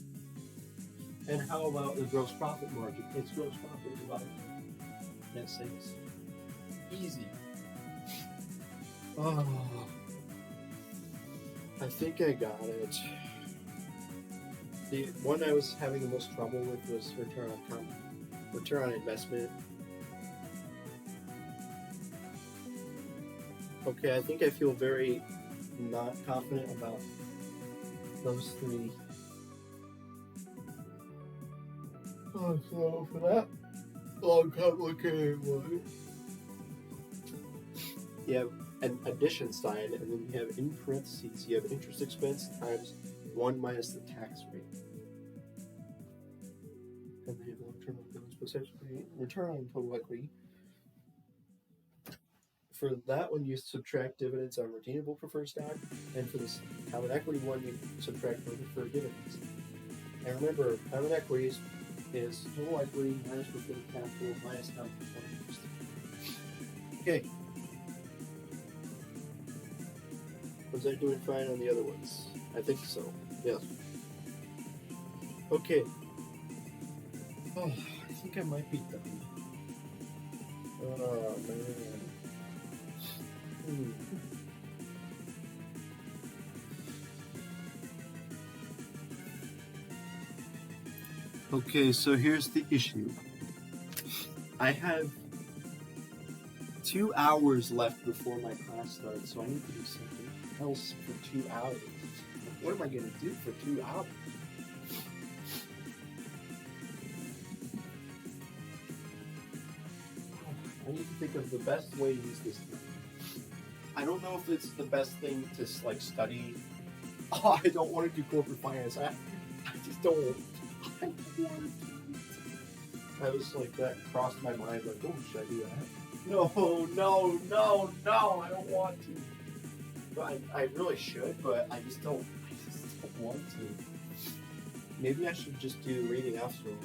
And how about the gross profit margin? It's gross profit divided by net sales. Easy. I think I got it. The one I was having the most trouble with was return on investment. Okay, I think I feel very not confident about those three. So for that complicated one, you have an addition sign, and then you have in parentheses, you have interest expense times 1 minus the tax rate. And then you have long-term liabilities plus equity, return on total equity. For that one, you subtract dividends on redeemable preferred stock, and for this common equity one, you subtract preferred dividends. And remember, common equities is total equity minus preferred capital minus non-controlling interest. Okay. Was I doing fine on the other ones? I think so. Yes. Okay. I think I might be done. Oh, man. Okay, so here's the issue. I have 2 hours left before my class starts, so I need to do something else for 2 hours. What am I going to do for 2 hours? I need to think of the best way to use this thing. I don't know if it's the best thing to study. I don't want to do corporate finance. I just don't. I don't want to. I was like, that crossed my mind, like, oh, should I do that? No, I don't want to. But I really should, but I just don't want to. Maybe I should just do reading after all.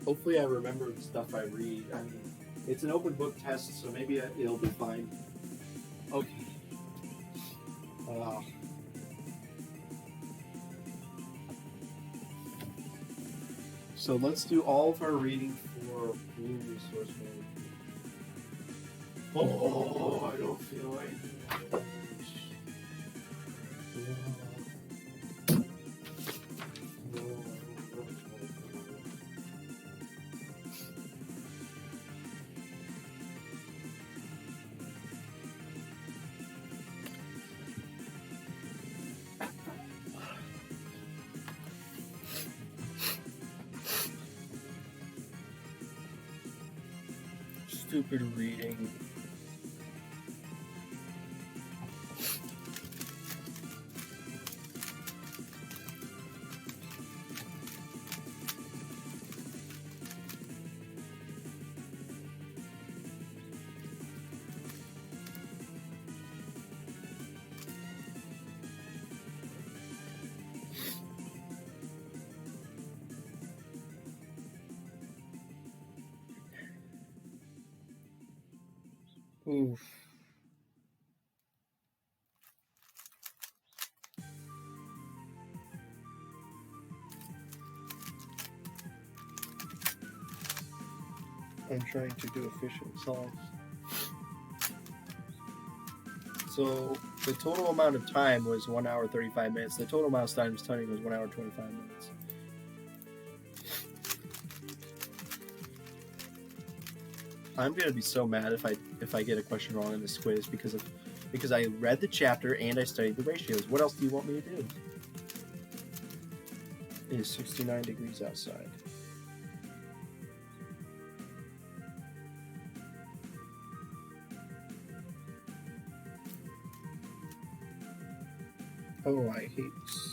Hopefully I remember the stuff I read. I mean, it's an open book test, so maybe it'll be fine. Okay. So let's do all of our reading for Blue Resource Mode. Oh, I don't feel like it. Stupid reading. Oof. I'm trying to do efficient solves. So the total amount of time was 1 hour 35 minutes. The total amount of time studying was 1 hour 25 minutes. I'm gonna be so mad if I get a question wrong in this quiz because I read the chapter and I studied the ratios. What else do you want me to do? It is 69 degrees outside. Oh, I hate this.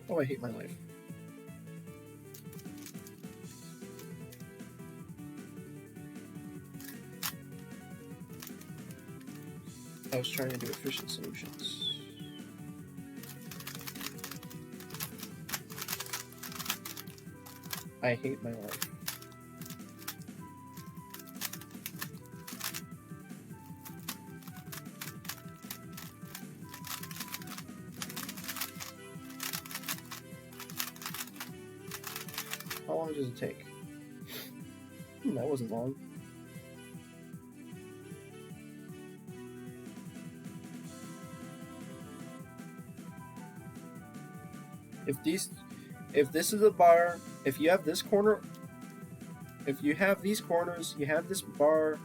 Oh, I hate my life. I was trying to do efficient solutions. I hate my life. How long does it take? That wasn't long. If this is a bar, if you have this corner, if you have these corners, you have this bar,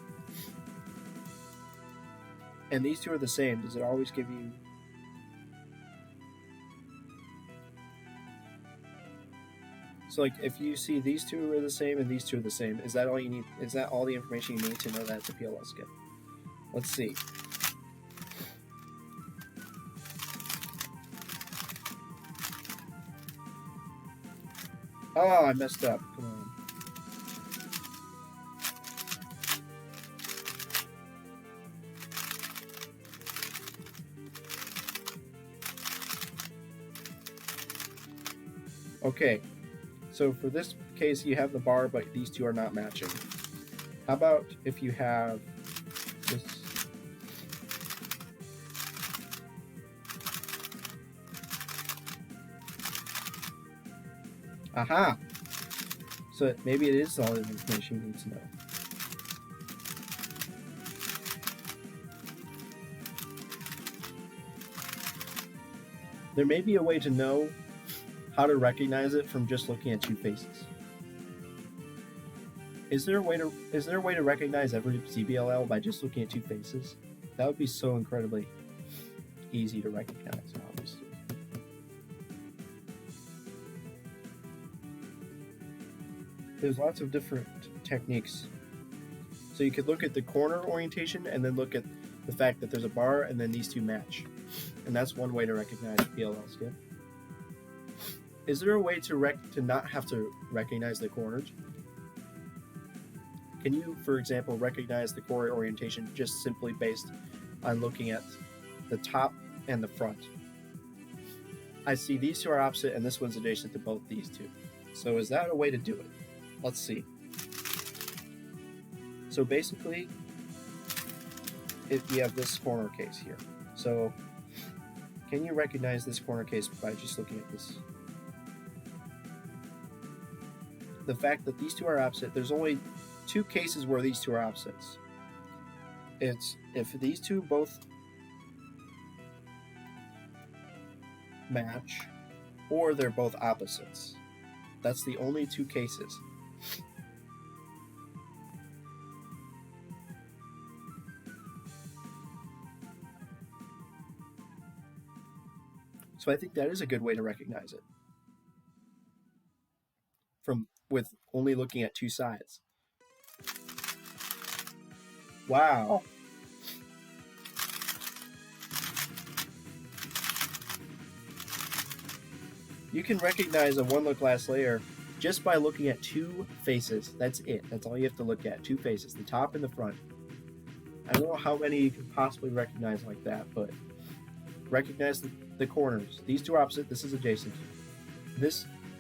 and these two are the same, does it always give you... So like if you see these two are the same and these two are the same, is that all you need? Is that all the information you need to know that it's a PLL skip? Let's see. Oh, I messed up. Come on. Okay. So for this case, you have the bar, but these two are not matching. How about if you have this? Aha! So maybe it is all the information you need to know. There may be a way to know how to recognize it from just looking at two faces. Is there a way to recognize every ZBLL by just looking at two faces? That would be so incredibly easy to recognize, obviously. there's lots of different techniques. So you could look at the corner orientation and then look at the fact that there's a bar and then these two match. And that's one way to recognize PLL skip. Is there a way to not have to recognize the corners? Can you, for example, recognize the core orientation just simply based on looking at the top and the front? I see these two are opposite and this one's adjacent to both these two. So is that a way to do it? Let's see. So basically, we have this corner case here. So can you recognize this corner case by just looking at this? The fact that these two are opposite, there's only two cases where these two are opposites. It's if these two both match or they're both opposites. That's the only two cases. So I think that is a good way to recognize it. With only looking at two sides. Wow. You can recognize a one-look glass layer just by looking at two faces. That's it. That's all you have to look at. Two faces, the top and the front. I don't know how many you can possibly recognize like that, but recognize the corners. These two are opposite. This is adjacent.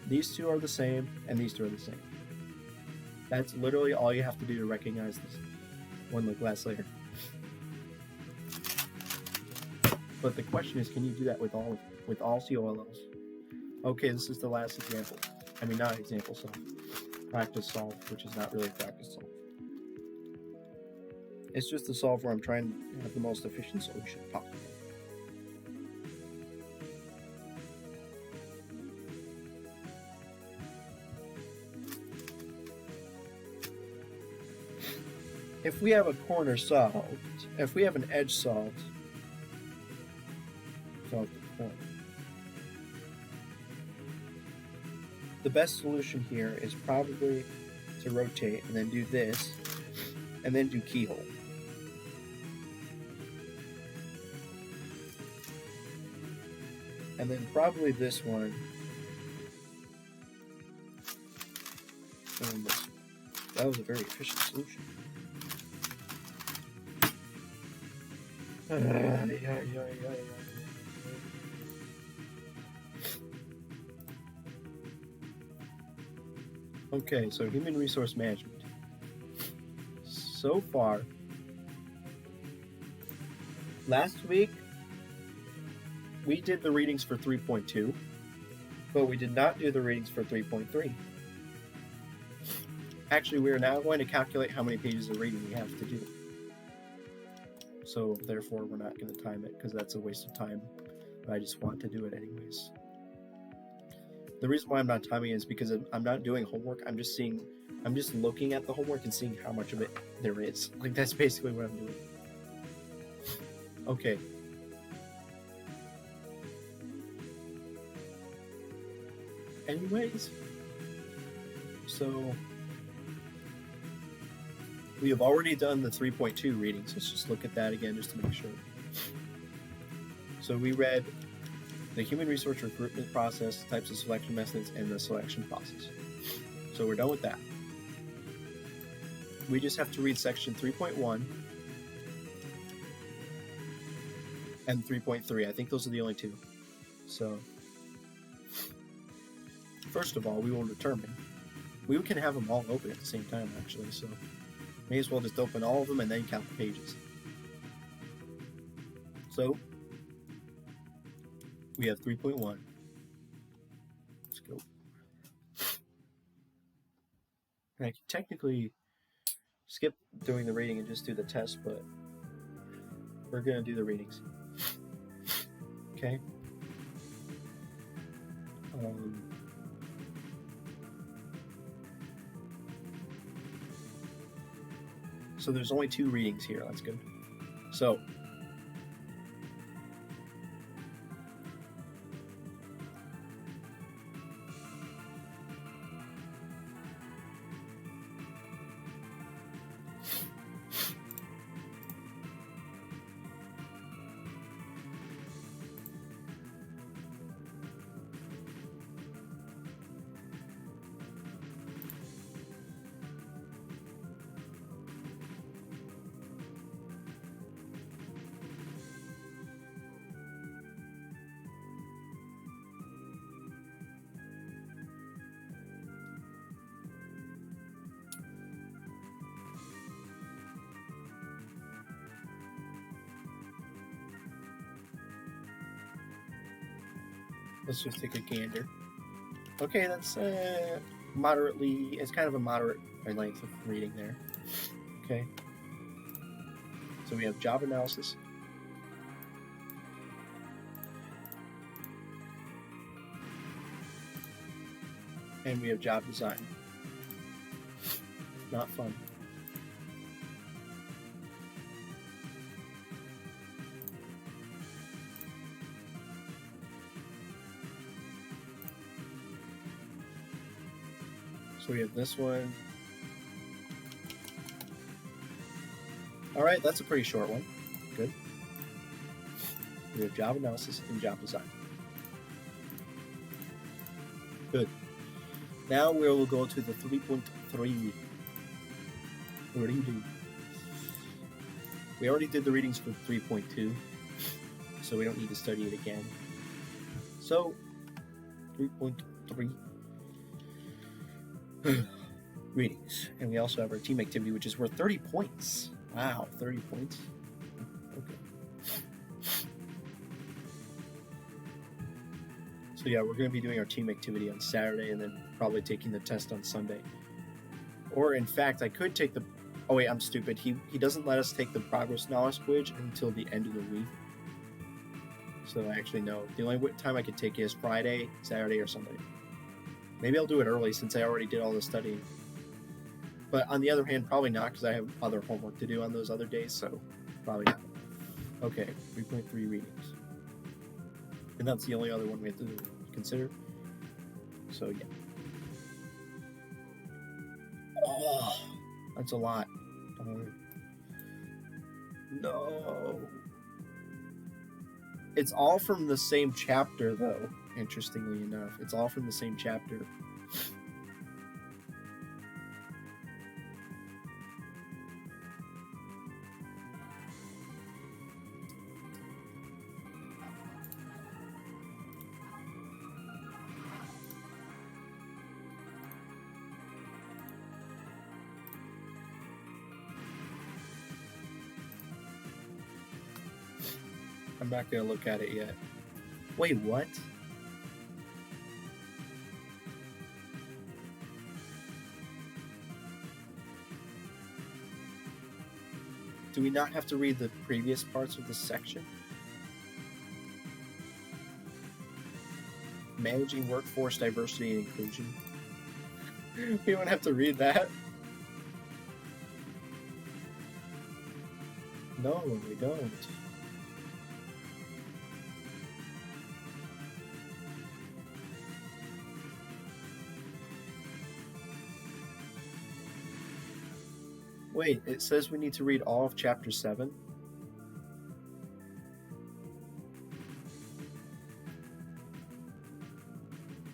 These two are the same, and these two are the same. That's literally all you have to do to recognize this one-look glass layer. But the question is, can you do that with all COLLs? Okay, this is the last example. I mean, not example solve. Practice solve, which is not really practice solve. It's just a solve where I'm trying to have the most efficient solution possible. If we have a corner solved, if we have an edge solved, solve the corner. The best solution here is probably to rotate and then do this, and then do keyhole. And then probably this one, and this one. That was a very efficient solution. Okay, so human resource management. So far, last week, we did the readings for 3.2, but we did not do the readings for 3.3. Actually, we are now going to calculate how many pages of reading we have to do. So therefore, we're not going to time it because that's a waste of time. But I just want to do it anyways. The reason why I'm not timing is because I'm not doing homework. I'm just looking at the homework and seeing how much of it there is. Like, that's basically what I'm doing. Okay. Anyways, so we have already done the 3.2 readings. Let's just look at that again just to make sure. So we read the human resource recruitment process, types of selection methods, and the selection process. So we're done with that. We just have to read section 3.1 and 3.3. I think those are the only two. So first of all, we will determine. We can have them all open at the same time, actually, so may as well just open all of them and then count the pages. So we have 3.1. Let's go. I can technically skip doing the reading and just do the test, but we're going to do the readings. Okay. So there's only 2 readings here. That's good. So Let's just take a gander. Okay, that's moderately. It's kind of a moderate length of reading there. Okay. So we have job analysis. And we have job design. Not fun. So we have this one. All right, that's a pretty short one. Good. We have job analysis and job design. Good. Now we will go to the 3.3 reading. We already did the readings for 3.2, so we don't need to study it again. So, 3.3 readings. And we also have our team activity, which is worth 30 points. Wow, 30 points. Okay. So yeah, we're going to be doing our team activity on Saturday and then probably taking the test on Sunday. Or in fact, I could take the... Oh wait, I'm stupid. He doesn't let us take the progress knowledge quiz until the end of the week. So actually, no. The only time I could take it is Friday, Saturday, or Sunday. Maybe I'll do it early since I already did all the studying. But on the other hand, probably not because I have other homework to do on those other days, so probably not. Okay, 3.3 readings. And that's the only other one we have to consider. So yeah. Oh, that's a lot. No. It's all from the same chapter, though, interestingly enough. It's all from the same chapter. I'm not going to look at it yet. Wait, what? Do we not have to read the previous parts of this section? Managing workforce diversity and inclusion. We don't have to read that. No, we don't. Wait, it says we need to read all of chapter 7?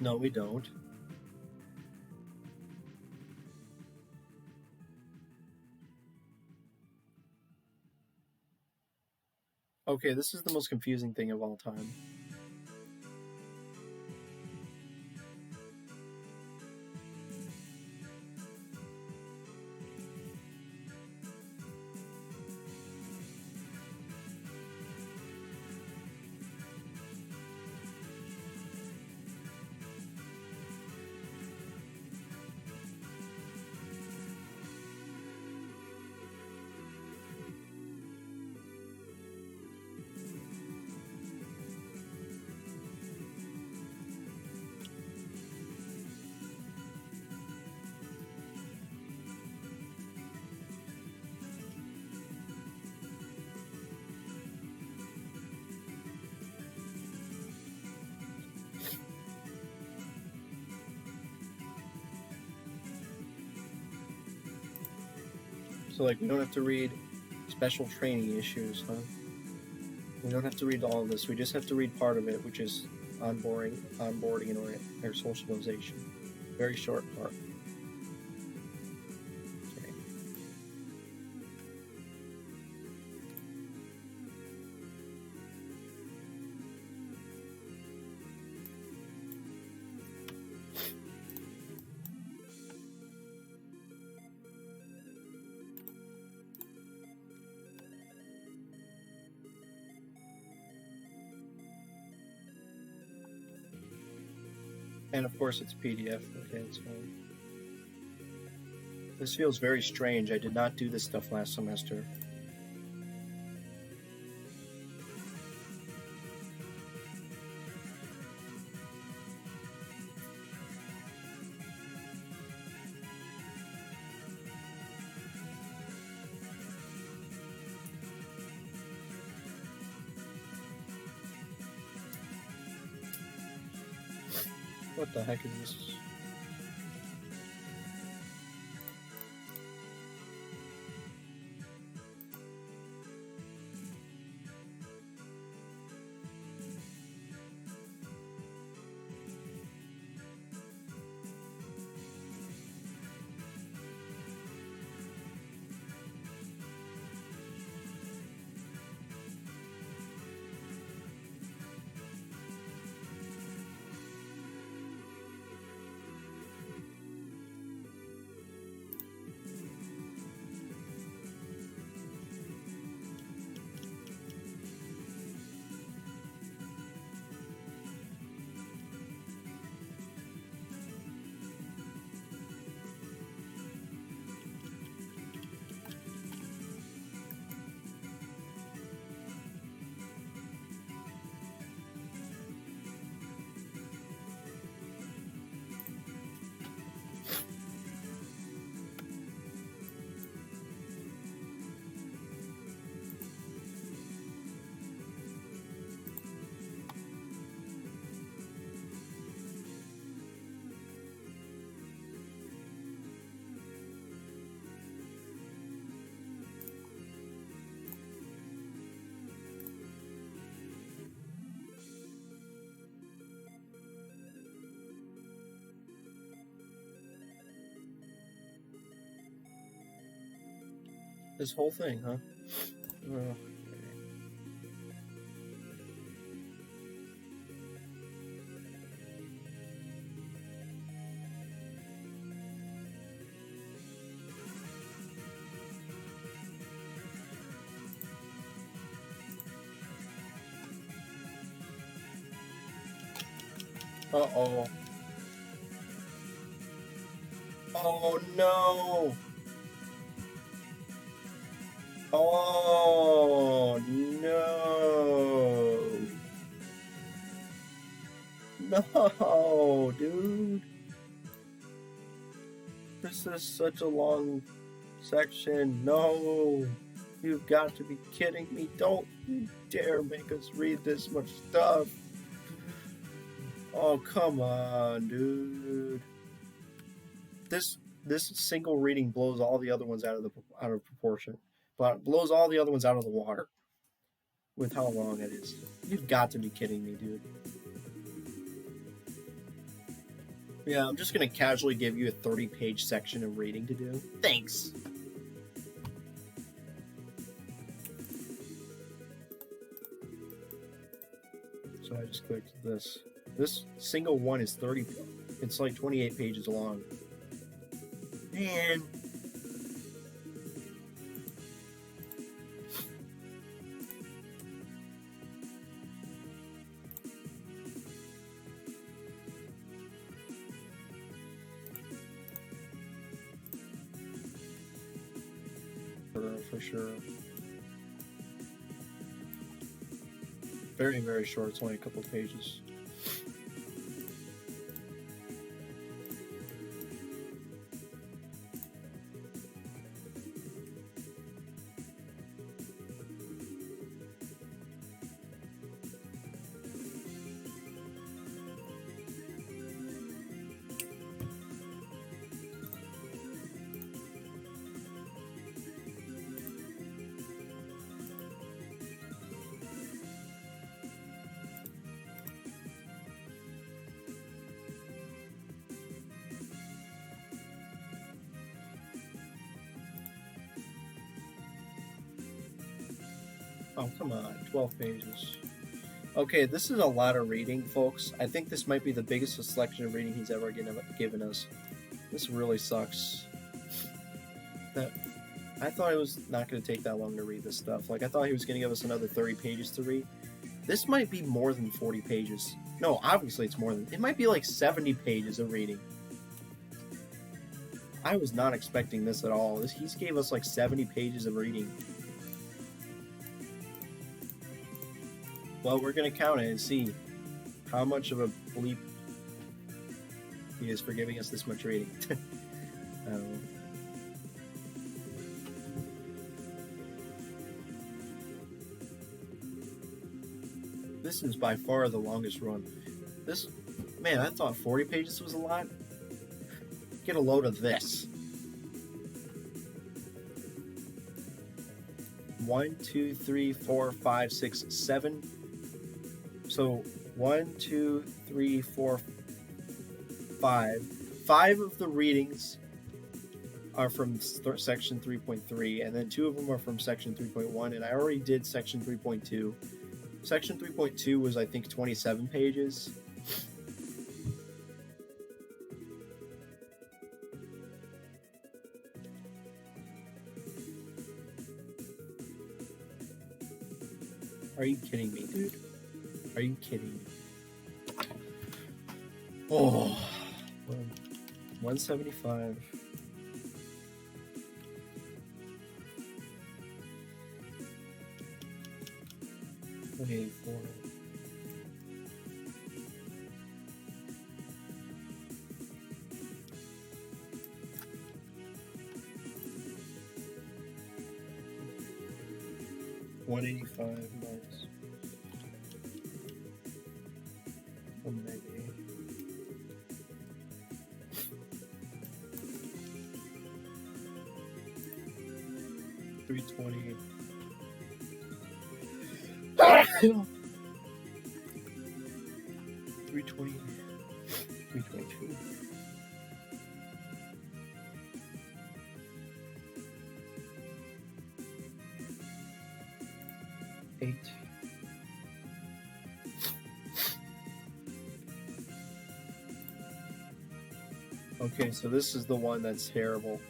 No, we don't. Okay, this is the most confusing thing of all time. So, like, we don't have to read special training issues, huh? We don't have to read all of this. We just have to read part of it, which is onboarding and socialization. Very short part. Okay. And of course it's PDF. Okay, it's fine. This feels very strange. I did not do this stuff last semester. What the heck is this? This whole thing, huh? Oh. Uh-oh. Oh, no! Oh, no! No, dude! This is such a long section. No! You've got to be kidding me. Don't you dare make us read this much stuff. Oh, come on, dude. This single reading blows all the other ones out of proportion. But blows all the other ones out of the water with how long it is. You've got to be kidding me, dude. Yeah, I'm just gonna casually give you a 30-page section of reading to do. Thanks. So I just clicked this. This single one is 30. It's like 28 pages long. Man. For sure. Very, very short. It's only a couple of pages. Oh, come on. 12 pages. Okay, this is a lot of reading, folks. I think this might be the biggest selection of reading he's ever given us. This really sucks. I thought it was not going to take that long to read this stuff. Like, I thought he was going to give us another 30 pages to read. This might be more than 40 pages. No, obviously it's more than... It might be like 70 pages of reading. I was not expecting this at all. He gave us like 70 pages of reading. Well, we're going to count it and see how much of a bleep he is for giving us this much reading. This is by far the longest run. Man, I thought 40 pages was a lot. Get a load of this. 1, 2, 3, 4, 5, 6, 7. So 1, 2, 3, 4, 5. 5 of the readings are from section 3.3, and then 2 of them are from section 3.1, and I already did section 3.2. Section 3.2 was, I think, 27 pages. Are you kidding me, dude? Are you kidding me? Oh, 175. Okay, 4. $185 minus 198. $320. 320. 322. 8. Okay, so this is the one that's terrible.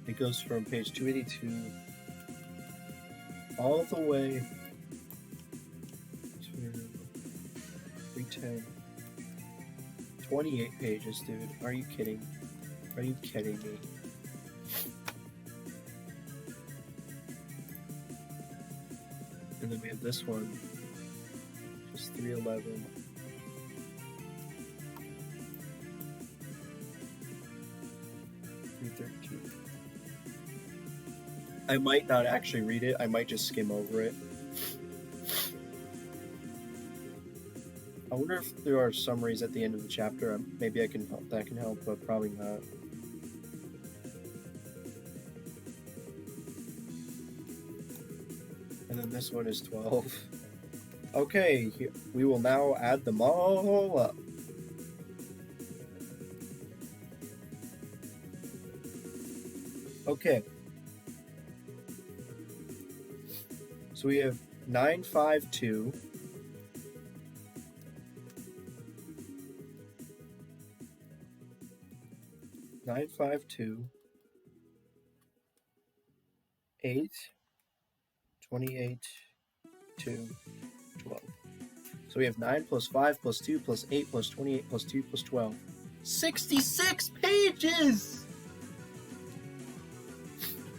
It goes from page 282 all the way to 310. 28 pages, dude. Are you kidding? Are you kidding me? And then we have this one, just 311. I might not actually read it. I might just skim over it. I wonder if there are summaries at the end of the chapter. Maybe that can help, but probably not. And then this one is 12. Okay, we will now add them all up. Okay. So we have 952. Nine, 5, 2, 8, 28, 2, 12. So we have 9 plus 5 plus 2 plus 8 plus 28 plus 2 plus 12. 66 pages!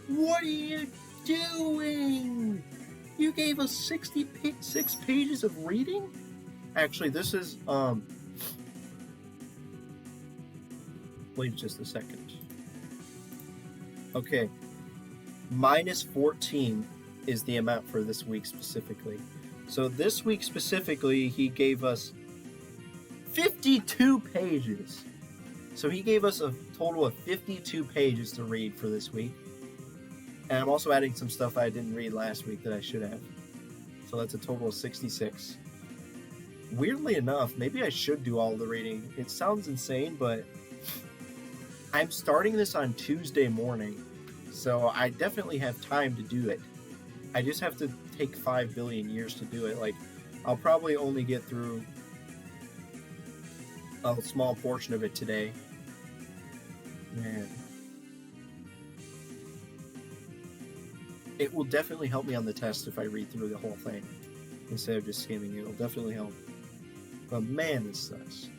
What are you doing? You gave us 66 pages of reading? Actually, this is, wait just a second. Okay. Minus 14 is the amount for this week specifically. So this week specifically, he gave us 52 pages. So he gave us a total of 52 pages to read for this week. And I'm also adding some stuff I didn't read last week that I should have. So that's a total of 66. Weirdly enough, maybe I should do all the reading. It sounds insane, but I'm starting this on Tuesday morning. So I definitely have time to do it. I just have to take 5 billion years to do it. Like, I'll probably only get through a small portion of it today. Man. It will definitely help me on the test if I read through the whole thing. instead of just skimming. It'll definitely help. But man, this sucks.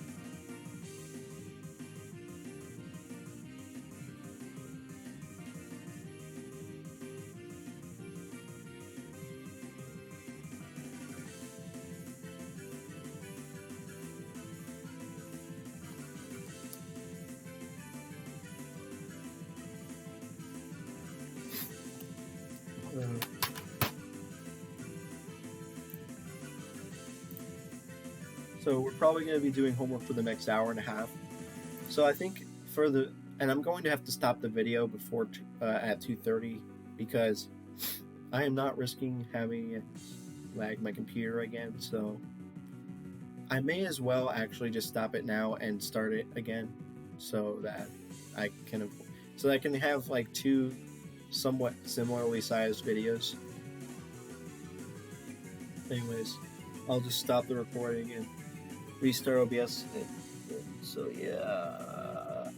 So we're probably going to be doing homework for the next hour and a half. So I think and I'm going to have to stop the video before at 2:30 because I am not risking having lag my computer again. So I may as well actually just stop it now and start it again, so that I can have like two somewhat similarly sized videos. Anyways, I'll just stop the recording and restart OBS. So yeah.